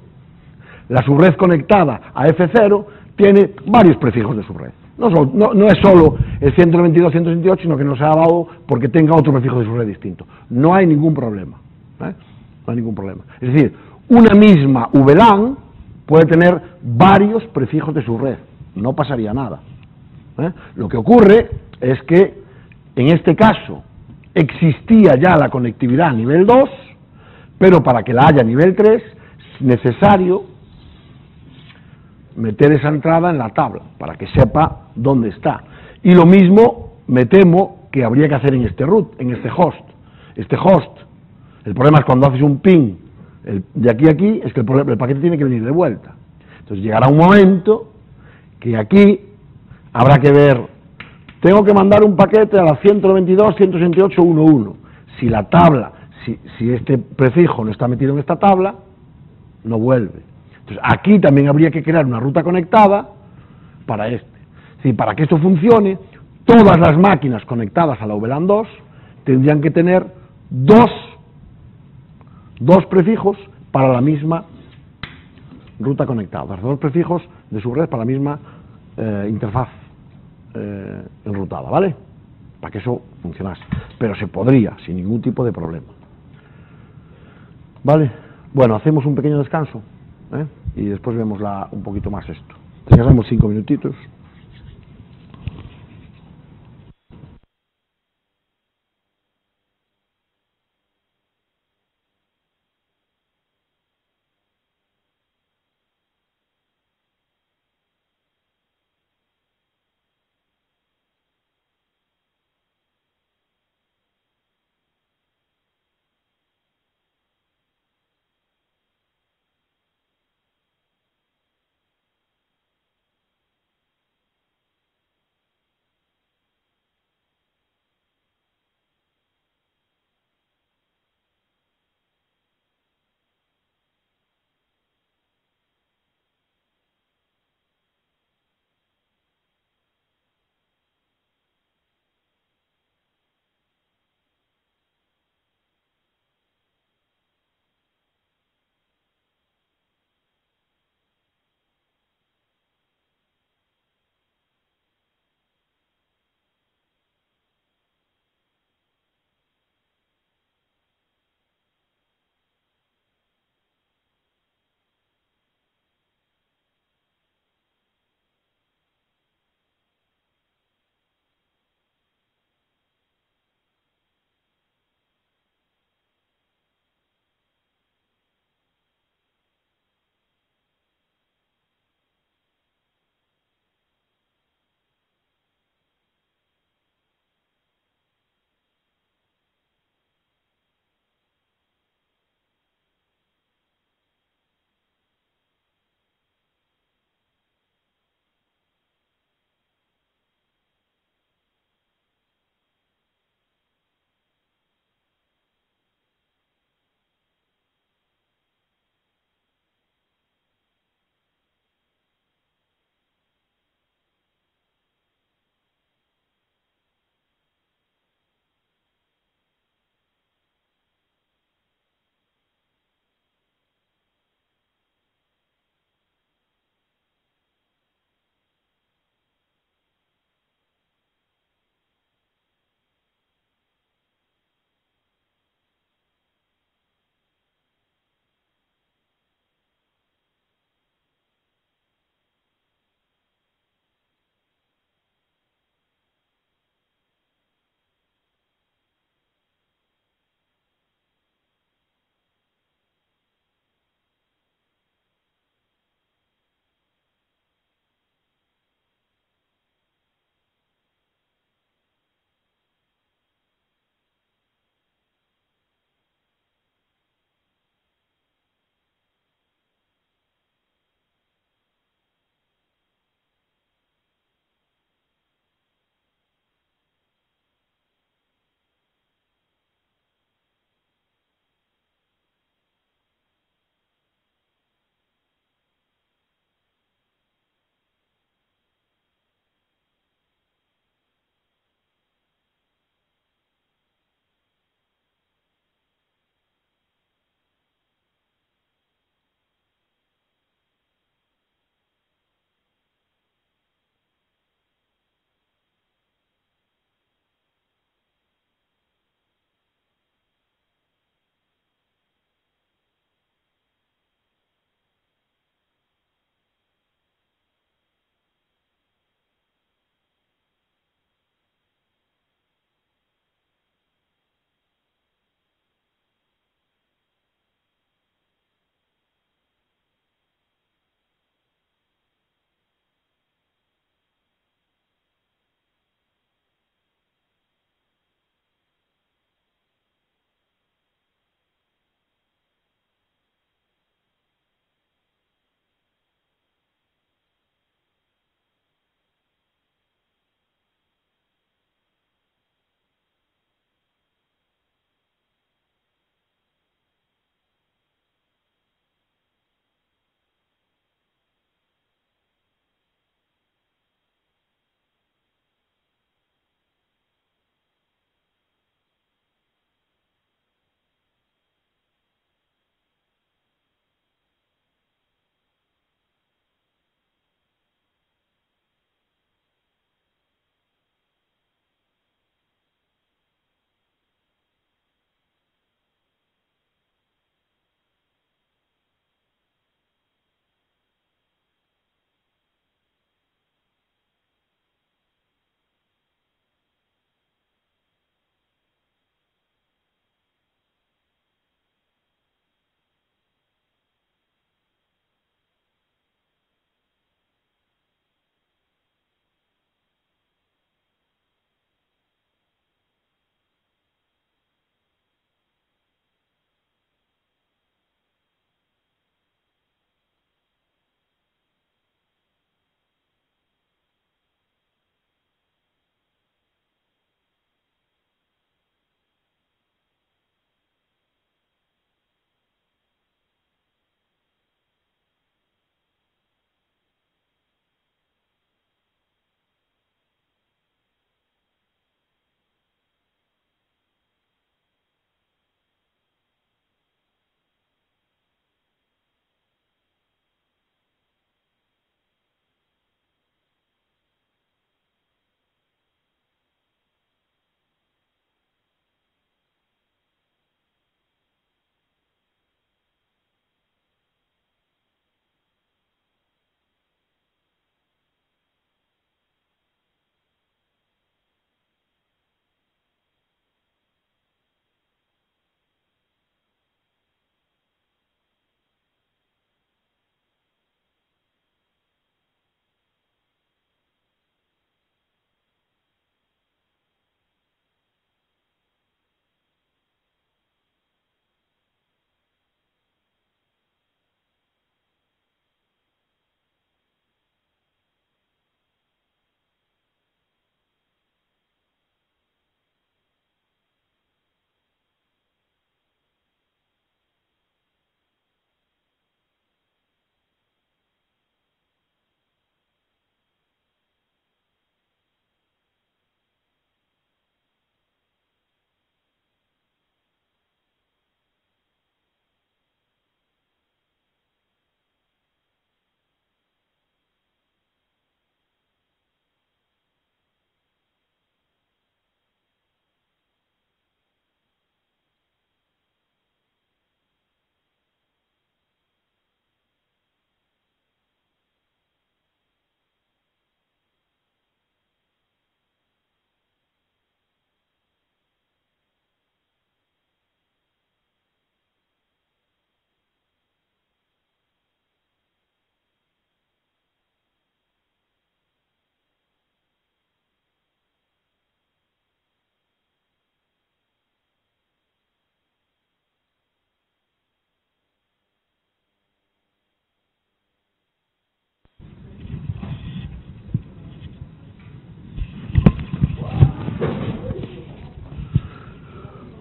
la subred conectada a F0 tiene varios prefijos de subred. No es solo el 192.168, sino que nos ha dado porque tenga otro prefijo de subred distinto. No hay ningún problema. No hay ningún problema. Es decir, una misma VLAN puede tener varios prefijos de subred. No pasaría nada. Lo que ocurre es que, en este caso, existía ya la conectividad a nivel 2, pero para que la haya a nivel 3, es necesario meter esa entrada en la tabla, para que sepa dónde está. Y lo mismo, me temo, que habría que hacer en este root, en este host. Este host, el problema es cuando haces un ping de aquí a aquí, es que el paquete tiene que venir de vuelta. Entonces llegará un momento que aquí habrá que ver, tengo que mandar un paquete a la 192.168.1.1. Si la tabla, si este prefijo no está metido en esta tabla, no vuelve. Entonces aquí también habría que crear una ruta conectada para este. Sí, para que esto funcione, todas las máquinas conectadas a la VLAN 2 tendrían que tener dos prefijos para la misma ruta conectada, dos prefijos de subred para la misma interfaz enrutada, ¿vale? Para que eso funcionase. Pero se podría, sin ningún tipo de problema. ¿Vale? Bueno, hacemos un pequeño descanso, y después vemos un poquito más esto. Tenemos 5 minutitos.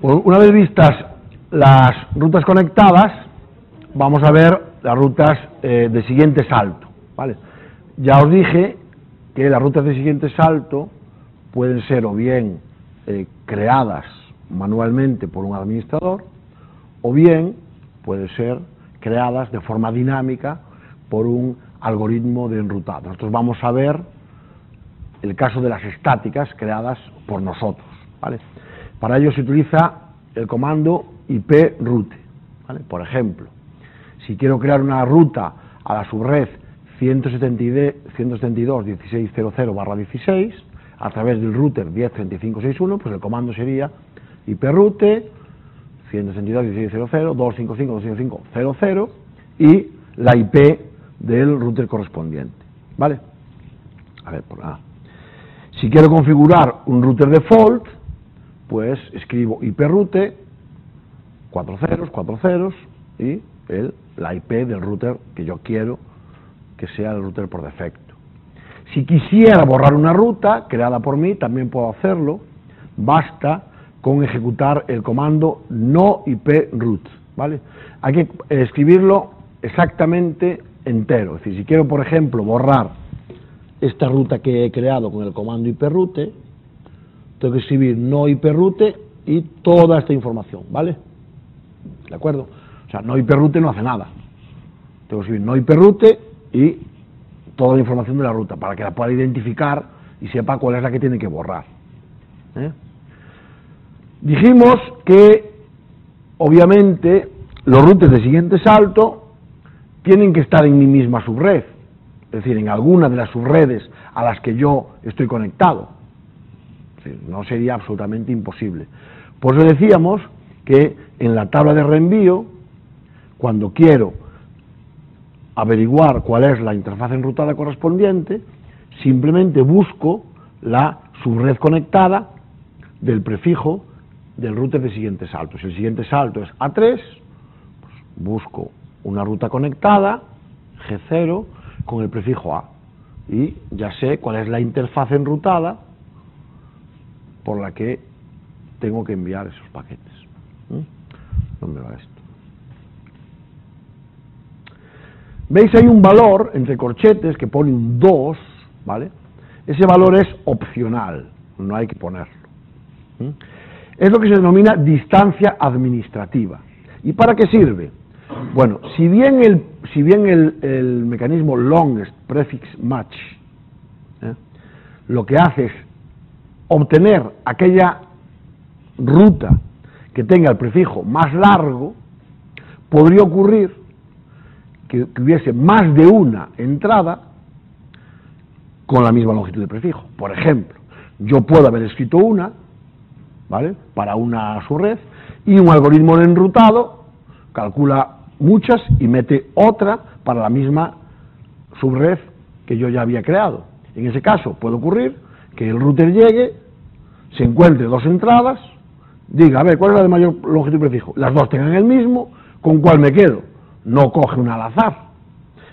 Pues una vez vistas las rutas conectadas, vamos a ver las rutas de siguiente salto, ¿vale? Ya os dije que las rutas de siguiente salto pueden ser o bien creadas manualmente por un administrador, o bien pueden ser creadas de forma dinámica por un algoritmo de enrutado. Nosotros vamos a ver el caso de las estáticas creadas por nosotros, ¿vale? Para ello se utiliza el comando iproute, ¿vale? Por ejemplo, si quiero crear una ruta a la subred 172.16.00/16 a través del router 10.35.61, pues el comando sería iproute 172.16.00, 255.255.00 y la IP del router correspondiente, ¿vale? A ver, por A. Si quiero configurar un router default, pues escribo iproute 4 ceros y la IP del router que yo quiero que sea el router por defecto. Si quisiera borrar una ruta creada por mí, también puedo hacerlo. Basta con ejecutar el comando no iproute, ¿vale? Hay que escribirlo exactamente entero. Es decir, si quiero, por ejemplo, borrar esta ruta que he creado con el comando iproute, tengo que escribir no iproute y toda esta información, ¿vale? ¿De acuerdo? O sea, no iproute no hace nada. Tengo que escribir no iproute y toda la información de la ruta para que la pueda identificar y sepa cuál es la que tiene que borrar, ¿eh? Dijimos que obviamente los routers de siguiente salto tienen que estar en mi misma subred, es decir, en alguna de las subredes a las que yo estoy conectado. Es decir, no sería absolutamente imposible. Por eso decíamos que en la tabla de reenvío, cuando quiero averiguar cuál es la interfaz enrutada correspondiente, simplemente busco la subred conectada del prefijo del router de siguiente salto. Si el siguiente salto es A3, pues busco una ruta conectada, G0, con el prefijo A, y ya sé cuál es la interfaz enrutada por la que tengo que enviar esos paquetes. ¿Dónde va esto? ¿Veis? Hay un valor entre corchetes que pone un 2, ¿vale? Ese valor es opcional, no hay que ponerlo. Es lo que se denomina distancia administrativa. ¿Y para qué sirve? Bueno, si bien el mecanismo longest prefix match lo que hace es obtener aquella ruta que tenga el prefijo más largo, podría ocurrir que hubiese más de una entrada con la misma longitud de prefijo. Por ejemplo, yo puedo haber escrito una, ¿vale?, para una subred, y un algoritmo de enrutado calcula muchas y mete otra para la misma subred que yo ya había creado. En ese caso puede ocurrir que el router llegue, se encuentre dos entradas, diga, a ver, ¿cuál es la de mayor longitud de prefijo? Las dos tengan el mismo, ¿con cuál me quedo? No coge una al azar,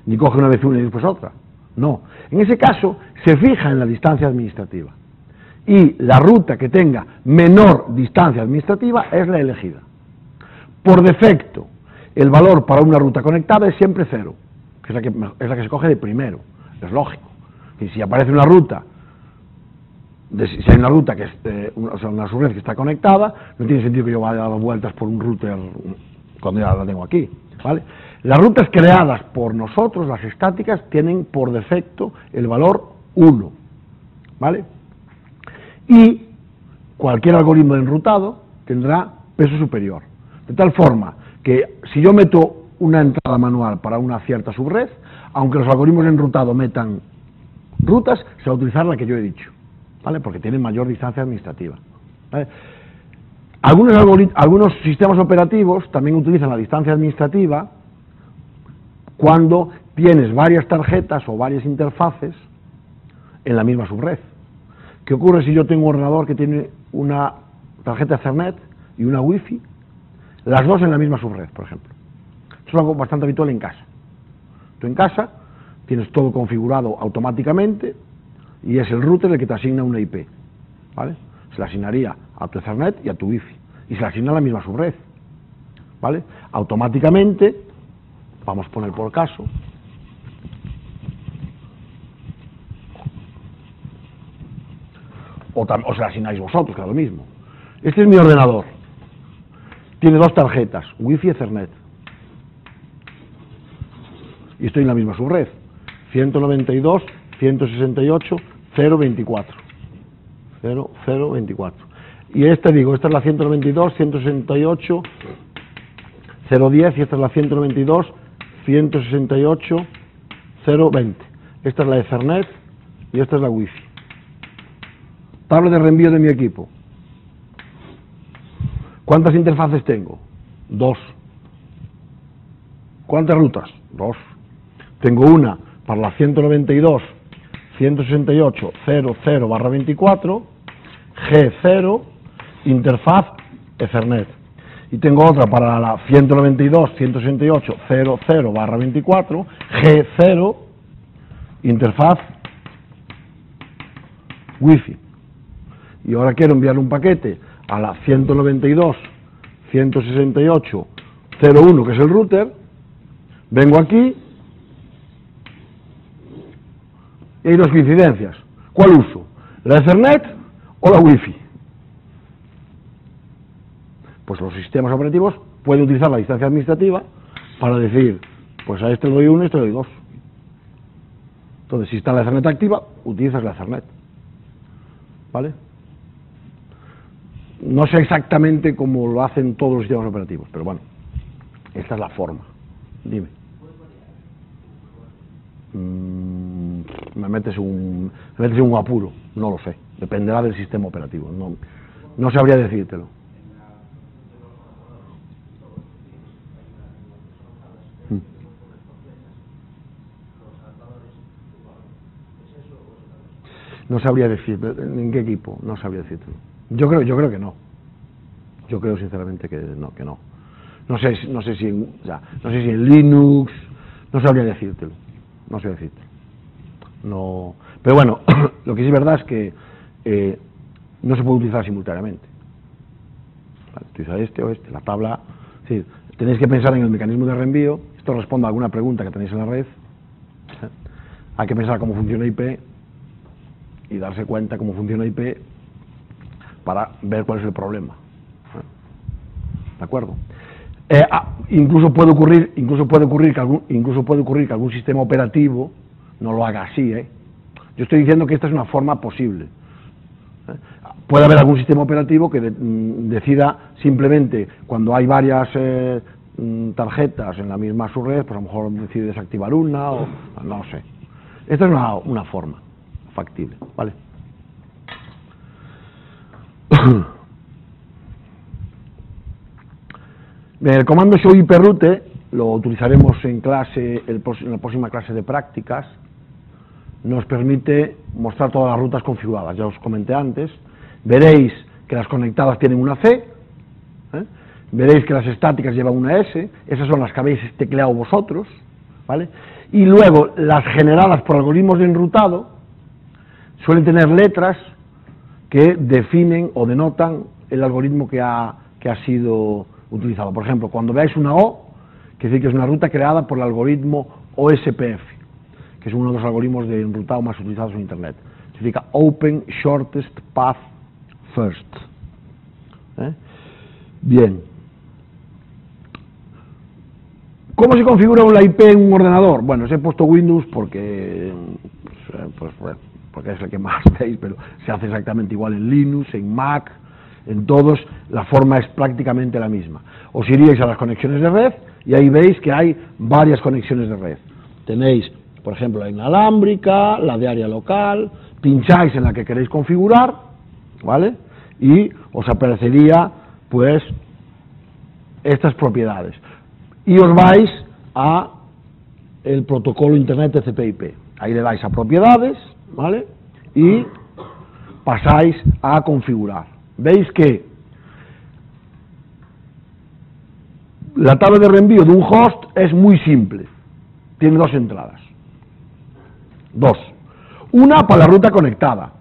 ni coge una vez una y después otra. No. En ese caso se fija en la distancia administrativa. Y la ruta que tenga menor distancia administrativa es la elegida. Por defecto, el valor para una ruta conectada es siempre 0, que es la que se coge de primero, es lógico. Y si aparece una ruta, si hay una ruta que es una subred que está conectada, no tiene sentido que yo vaya a dar vueltas por un router cuando ya la tengo aquí, ¿vale? Las rutas creadas por nosotros, las estáticas, tienen por defecto el valor 1, ¿vale? Y cualquier algoritmo de enrutado tendrá peso superior. De tal forma que si yo meto una entrada manual para una cierta subred, aunque los algoritmos de enrutado metan rutas, se va a utilizar la que yo he dicho, ¿vale? Porque tienen mayor distancia administrativa, ¿vale? Algunos sistemas operativos también utilizan la distancia administrativa cuando tienes varias tarjetas o varias interfaces en la misma subred. ¿Qué ocurre si yo tengo un ordenador que tiene una tarjeta Ethernet y una Wi-Fi? Las dos en la misma subred, por ejemplo. Eso es algo bastante habitual en casa. Tú en casa tienes todo configurado automáticamente y es el router el que te asigna una IP, ¿vale? Se la asignaría a tu Ethernet y a tu Wi-Fi. y se le asigna la misma subred, ¿vale? Automáticamente, vamos a poner por caso, o se la asignáis vosotros, que es lo mismo. Este es mi ordenador, tiene dos tarjetas, Wi-Fi y Ethernet, y estoy en la misma subred, 192.168.0.24, y esta es la 192.168.0.10 y esta es la 192.168.0.20. Esta es la Ethernet y esta es la Wi-Fi. Tabla de reenvío de mi equipo. ¿Cuántas interfaces tengo? 2. ¿Cuántas rutas? 2. Tengo una para la 192.168.0.0/24, G0, interfaz Ethernet. Y tengo otra para la 192.168.0.0/24, G0, interfaz Wi-Fi. Y ahora quiero enviar un paquete a la 192.168.0.1, que es el router. Vengo aquí y hay dos coincidencias. ¿Cuál uso? ¿La Ethernet o la Wi-Fi? Pues los sistemas operativos pueden utilizar la distancia administrativa para decir, pues a este le doy 1 y a este le doy 2. Entonces, si está la Ethernet activa, utilizas la Ethernet. ¿Vale? No sé exactamente cómo lo hacen todos los sistemas operativos, pero bueno, esta es la forma. Dime. Me metes un apuro, no lo sé, dependerá del sistema operativo, no sabría decírtelo. No sabría decir, ¿en qué equipo? No sabría decírtelo. Yo creo que no. Yo creo sinceramente que no. No sé si en Linux, no sabría decírtelo. No sé decirte. No, pero bueno, lo que sí es verdad es que no se puede utilizar simultáneamente. Vale, utiliza este o este, la tabla. Sí, tenéis que pensar en el mecanismo de reenvío. Esto responde a alguna pregunta que tenéis en la red. Hay que pensar cómo funciona IP y darse cuenta cómo funciona IP para ver cuál es el problema. ¿De acuerdo? Incluso puede ocurrir que algún sistema operativo no lo haga así, Yo estoy diciendo que esta es una forma posible. Puede haber algún sistema operativo que decida simplemente, cuando hay varias tarjetas en la misma subred, pues a lo mejor decide desactivar una, o no sé. Esta es una forma factible, ¿vale? Bien, el comando show iproute lo utilizaremos en la próxima clase de prácticas. Nos permite mostrar todas las rutas configuradas, ya os comenté antes. Veréis que las conectadas tienen una C, veréis que las estáticas llevan una S, esas son las que habéis tecleado vosotros, ¿vale? Y luego las generadas por algoritmos de enrutado suelen tener letras que definen o denotan el algoritmo que ha sido utilizado. Por ejemplo, cuando veáis una O, quiere decir que es una ruta creada por el algoritmo OSPF, que es uno de los algoritmos de enrutado más utilizados en Internet. Significa Open Shortest Path First. Bien. ¿Cómo se configura la IP en un ordenador? Bueno, os he puesto Windows porque es el que más veis, pero se hace exactamente igual en Linux, en Mac, en todos, la forma es prácticamente la misma. Os iríais a las conexiones de red y ahí veis que hay varias conexiones de red. Tenéis, por ejemplo, la inalámbrica, la de área local, pincháis en la que queréis configurar, ¿vale? Y os aparecería, pues, estas propiedades. Y os vais a el protocolo Internet TCP/IP. Ahí le dais a propiedades, ¿vale? Y pasáis a configurar. Veis que la tabla de reenvío de un host es muy simple. Tiene dos entradas. Dos. Una para la ruta conectada,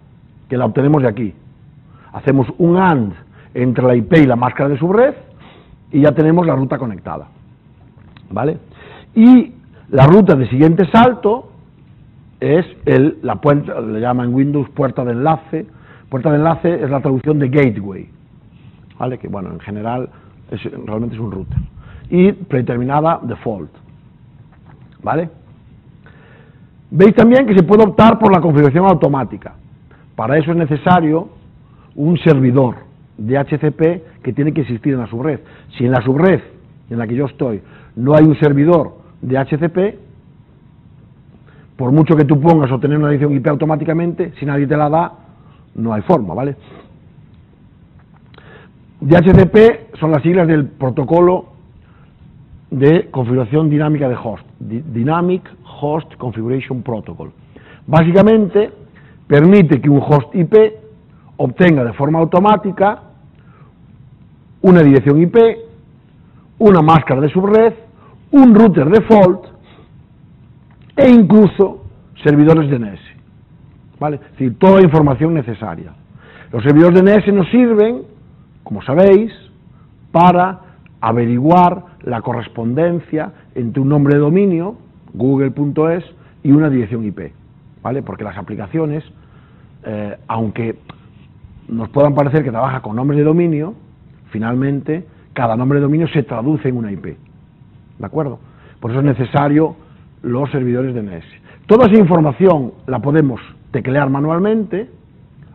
que la obtenemos de aquí. Hacemos un AND entre la IP y la máscara de subred, y ya tenemos la ruta conectada, ¿vale? Y la ruta de siguiente salto es la puerta, le llaman en Windows puerta de enlace. Puerta de enlace es la traducción de gateway, ¿vale? Que bueno, en general realmente es un router. Y predeterminada default, ¿vale? Veis también que se puede optar por la configuración automática. Para eso es necesario un servidor de DHCP que tiene que existir en la subred. Si en la subred en la que yo estoy no hay un servidor de DHCP, por mucho que tú pongas obtener una dirección IP automáticamente, si nadie te la da, no hay forma, ¿vale? DHCP son las siglas del protocolo de configuración dinámica de host, Dynamic Host Configuration Protocol. Básicamente, permite que un host IP obtenga de forma automática una dirección IP, una máscara de subred, un router default e incluso servidores DNS, ¿vale? Es decir, toda la información necesaria. Los servidores DNS nos sirven, como sabéis, para averiguar la correspondencia entre un nombre de dominio, google.es, y una dirección IP, ¿vale? Porque las aplicaciones, aunque nos puedan parecer que trabaja con nombres de dominio, finalmente cada nombre de dominio se traduce en una IP, ¿de acuerdo? Por eso es necesario los servidores DNS. Toda esa información la podemos teclear manualmente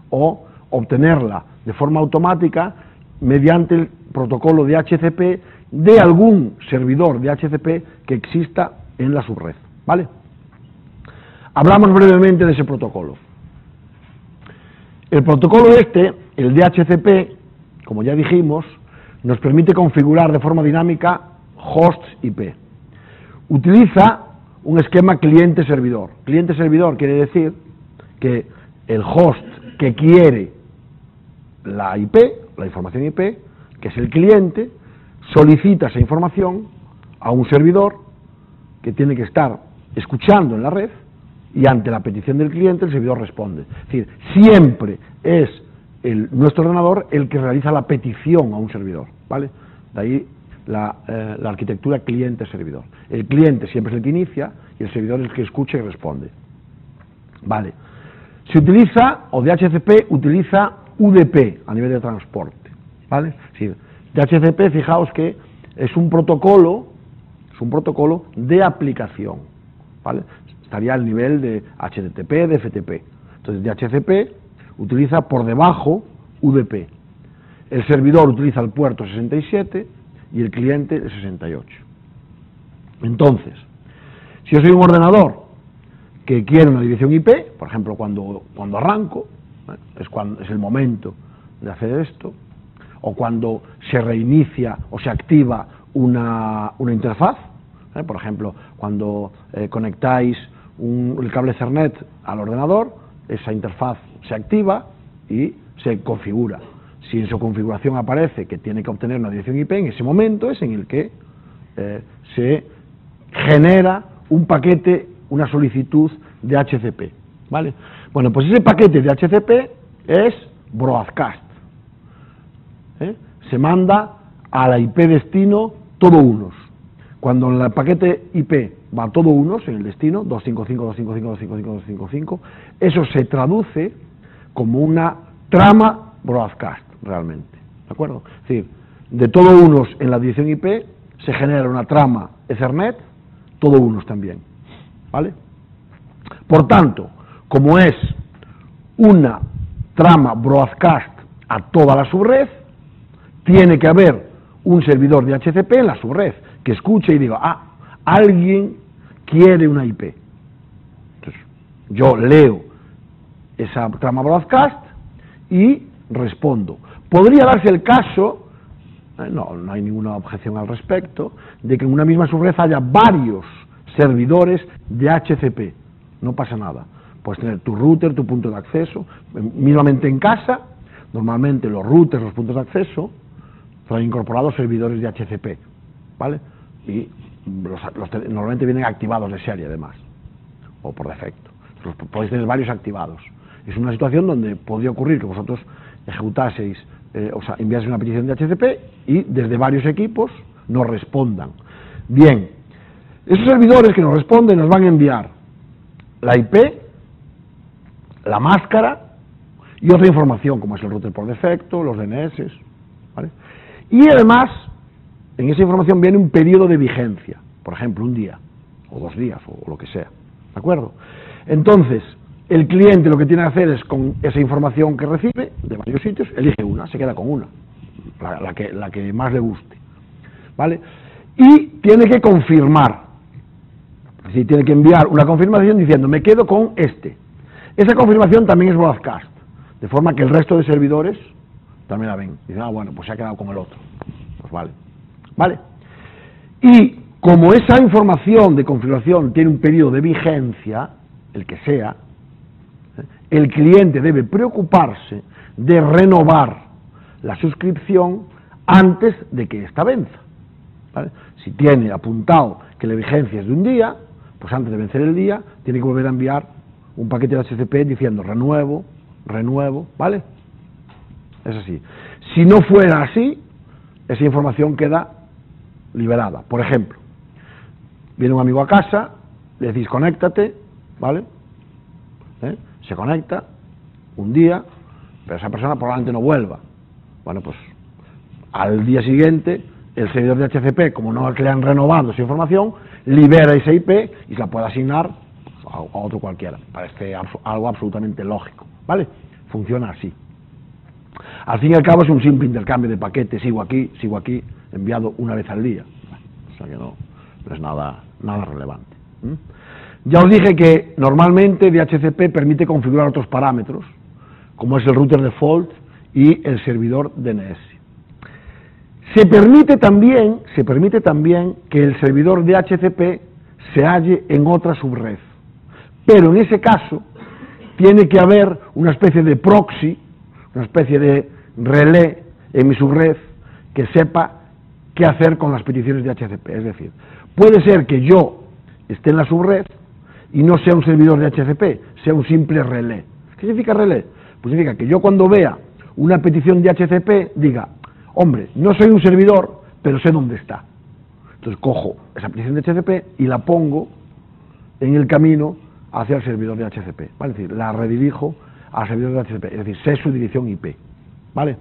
o obtenerla de forma automática mediante el protocolo de DHCP de algún servidor de DHCP que exista en la subred, ¿vale? Hablamos brevemente de ese protocolo. El protocolo el DHCP, como ya dijimos, nos permite configurar de forma dinámica hosts IP. Utiliza un esquema cliente-servidor. Cliente-servidor quiere decir que el host que quiere la IP, la información IP, que es el cliente, solicita esa información a un servidor que tiene que estar escuchando en la red, y ante la petición del cliente el servidor responde. Es decir, siempre es nuestro ordenador el que realiza la petición a un servidor, ¿vale? De ahí la arquitectura cliente-servidor. El cliente siempre es el que inicia y el servidor es el que escucha y responde, ¿vale? Se utiliza, o DHCP utiliza UDP a nivel de transporte, ¿vale? Es decir, DHCP, fijaos que es un protocolo de aplicación, ¿vale? Estaría al nivel de HTTP, de FTP. Entonces, DHCP utiliza por debajo UDP. El servidor utiliza el puerto 67 y el cliente el 68. Entonces, si yo soy un ordenador que quiere una dirección IP, por ejemplo, cuando arranco, es el momento de hacer esto, o cuando se reinicia o se activa una interfaz, por ejemplo, cuando conectáis el cable Ethernet al ordenador, esa interfaz se activa y se configura. Si en su configuración aparece que tiene que obtener una dirección IP, en ese momento es en el que se genera un paquete, una solicitud de DHCP, ¿vale? Bueno, pues ese paquete de DHCP es broadcast, se manda a la IP destino todo unos. Cuando en el paquete IP va a todo unos, en el destino, 255.255.255.255, eso se traduce como una trama broadcast, realmente, ¿de acuerdo? Es decir, de todo unos en la dirección IP se genera una trama Ethernet, todo unos también, ¿vale? Por tanto, como es una trama broadcast a toda la subred, tiene que haber un servidor de DHCP en la subred que escuche y diga, alguien quiere una IP. Entonces, yo leo esa trama broadcast y respondo. Podría darse el caso, no hay ninguna objeción al respecto, de que en una misma subred haya varios servidores de DHCP. No pasa nada. Puedes tener tu router, tu punto de acceso, mismamente en casa, normalmente los routers, los puntos de acceso, traen incorporados servidores de DHCP, ¿vale? Y normalmente vienen activados de serie además, o por defecto. Podéis tener varios activados. Es una situación donde podría ocurrir que vosotros ejecutaseis o sea, enviase una petición de HCP y desde varios equipos nos respondan. Bien, esos servidores que nos responden nos van a enviar la IP, la máscara y otra información, como es el router por defecto, los DNS, ¿vale? Y además, en esa información viene un periodo de vigencia, por ejemplo, un día, o 2 días, o lo que sea, ¿de acuerdo? Entonces, el cliente lo que tiene que hacer es, con esa información que recibe de varios sitios, elige una, se queda con una, la que más le guste, ¿vale? Y tiene que confirmar, es decir, tiene que enviar una confirmación diciendo, me quedo con este. Esa confirmación también es broadcast, de forma que el resto de servidores también la ven. Dicen, bueno, pues se ha quedado con el otro. Pues vale. ¿Vale? Y como esa información de configuración tiene un periodo de vigencia, el que sea, el cliente debe preocuparse de renovar la suscripción antes de que ésta venza, ¿vale? Si tiene apuntado que la vigencia es de un día, pues antes de vencer el día, tiene que volver a enviar un paquete de HCP diciendo renuevo, ¿vale? Es así. Si no fuera así, esa información queda liberada. Por ejemplo, viene un amigo a casa, le decís conéctate, ¿vale? Se conecta un día, pero esa persona probablemente no vuelva. Bueno, pues al día siguiente, el servidor de HCP, como no le han renovado esa información, libera esa IP y se la puede asignar a otro cualquiera. Parece algo absolutamente lógico, ¿vale? Funciona así. Al fin y al cabo es un simple intercambio de paquetes, sigo aquí, enviado una vez al día. O sea que no es nada relevante. Ya os dije que normalmente DHCP permite configurar otros parámetros, como es el router default y el servidor DNS. Se permite también que el servidor DHCP se halle en otra subred, pero en ese caso tiene que haber una especie de proxy, una especie de relé en mi subred que sepa qué hacer con las peticiones de HCP. Es decir, puede ser que yo esté en la subred y no sea un servidor de HCP, sea un simple relé. ¿Qué significa relé? Pues significa que yo cuando vea una petición de HCP diga, hombre, no soy un servidor, pero sé dónde está. Entonces cojo esa petición de HCP y la pongo en el camino hacia el servidor de HCP, ¿vale? Es decir, la redirijo al servidor de HCP, es decir, sé su dirección IP, ¿vale?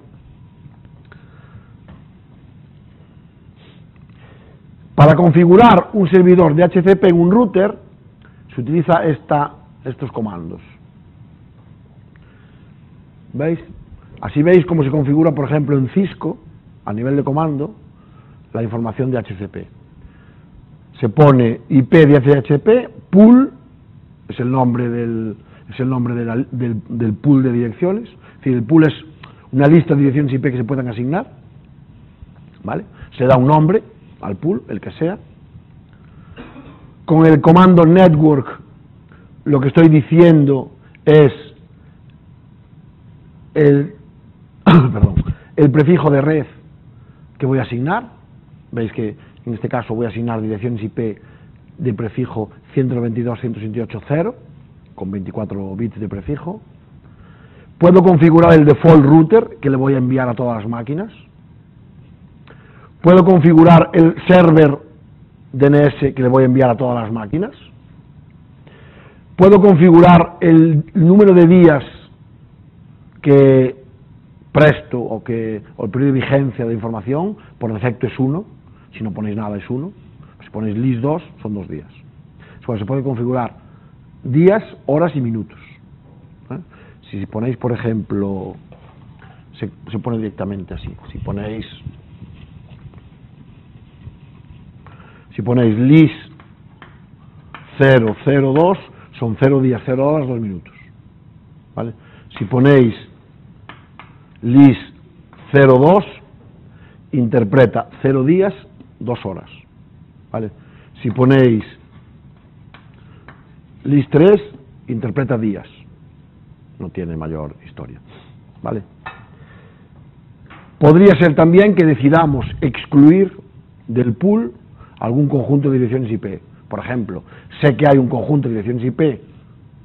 Para configurar un servidor de HCP en un router se utiliza estos comandos. ¿Veis? Así veis cómo se configura, por ejemplo, en Cisco, a nivel de comando, la información de HCP. Se pone IP de DHCP, pool, es el nombre del pool de direcciones. Es decir, el pool es una lista de direcciones IP que se puedan asignar, ¿vale? Se da un nombre al pool, el que sea. Con el comando network, lo que estoy diciendo es el prefijo de red que voy a asignar. Veis que en este caso voy a asignar direcciones IP de prefijo 192.168.0 con 24 bits de prefijo. Puedo configurar el default router que le voy a enviar a todas las máquinas. Puedo configurar el server DNS que le voy a enviar a todas las máquinas. Puedo configurar el número de días que presto o el periodo de vigencia de información. Por defecto es 1, si no ponéis nada es 1. Si ponéis list 2 son 2 días. Después se puede configurar días, horas y minutos. Si ponéis, por ejemplo, se pone directamente así. Si ponéis list 002 son 0 días, 0 horas, 2 minutos, ¿vale? Si ponéis list 02 interpreta 0 días, 2 horas, ¿vale? Si ponéis list 3 interpreta días, no tiene mayor historia, ¿vale? Podría ser también que decidamos excluir del pool algún conjunto de direcciones IP. Por ejemplo, sé que hay un conjunto de direcciones IP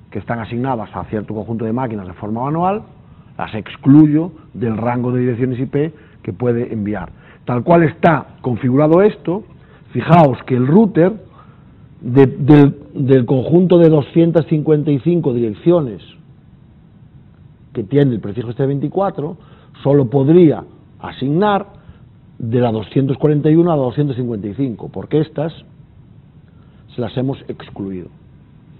que están asignadas a cierto conjunto de máquinas de forma manual, las excluyo del rango de direcciones IP que puede enviar. Tal cual está configurado esto, fijaos que el router del conjunto de 255 direcciones que tiene el prefijo este 24, solo podría asignar de la 241 a la 255, porque estas se las hemos excluido,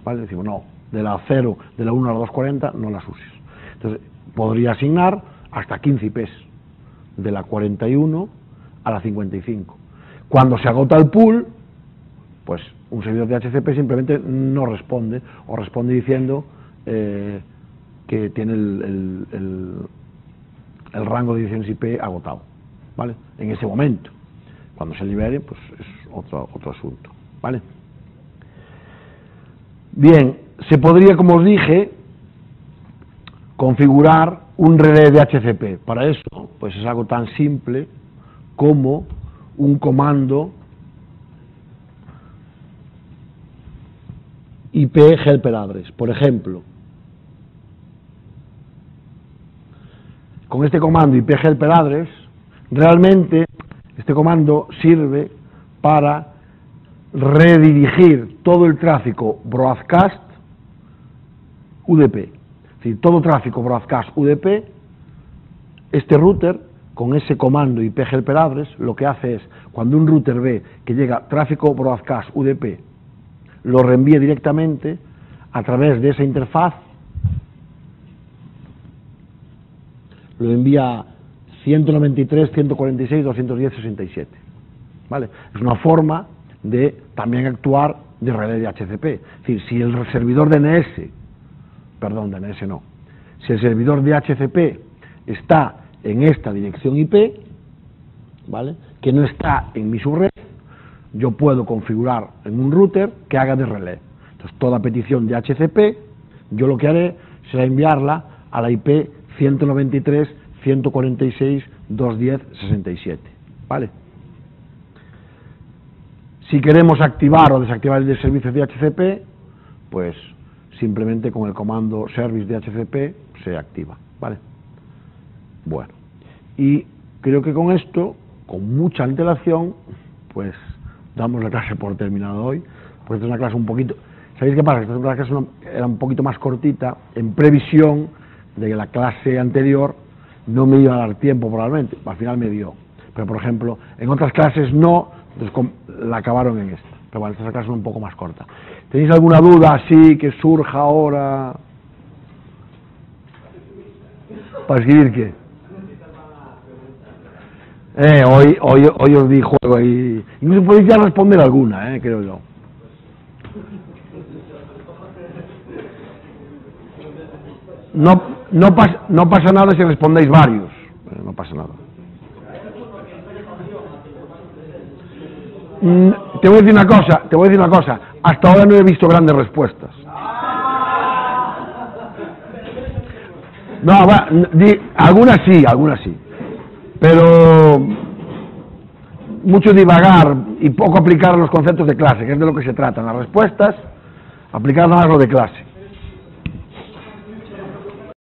¿vale? Decimos, no, de la 0, de la 1 a la 240 no las uses. Entonces, podría asignar hasta 15 IPs, de la 41 a la 55. Cuando se agota el pool, pues un servidor de DHCP simplemente no responde, o responde diciendo que tiene el rango de direcciones IP agotado, ¿vale? En ese momento. Cuando se libere, pues es otro asunto, ¿vale? Bien, se podría, como os dije, configurar un relé de DHCP. Para eso, pues es algo tan simple como un comando IP helper address. Por ejemplo, con este comando IP helper address, realmente este comando sirve para redirigir todo el tráfico broadcast UDP. Es decir, todo tráfico broadcast UDP, este router, con ese comando IP helper address, lo que hace es, cuando un router ve que llega tráfico broadcast UDP, lo reenvía directamente a través de esa interfaz, lo envía 193, 146, 210, 67. ¿Vale? Es una forma de también actuar de relé de DHCP. Es decir, si el servidor DNS, perdón, DNS no, si el servidor de DHCP está en esta dirección IP, ¿vale?, que no está en mi subred, yo puedo configurar en un router que haga de relé. Entonces, toda petición de DHCP, yo lo que haré será enviarla a la IP 193, 146, 210, 67, ¿vale? Si queremos activar o desactivar el servicio de DHCP, pues simplemente con el comando service DHCP se activa, ¿vale? Bueno, y creo que con esto, con mucha antelación, pues damos la clase por terminada hoy, porque esta es una clase un poquito... ¿Sabéis qué pasa? Esta clase era un poquito más cortita, en previsión de que la clase anterior no me iba a dar tiempo probablemente, al final me dio. Pero, por ejemplo, en otras clases no, entonces la acabaron en esta. Pero bueno, esta clase es un poco más corta. ¿Tenéis alguna duda así que surja ahora? ¿Para escribir qué? Hoy os di juego y incluso podéis ya responder alguna, creo yo. No pasa nada si respondéis varios, no pasa nada. Te voy a decir una cosa, hasta ahora no he visto grandes respuestas. No, algunas sí, pero mucho divagar y poco aplicar los conceptos de clase, que es de lo que se trata. En las respuestas, aplicar nada a lo de clase.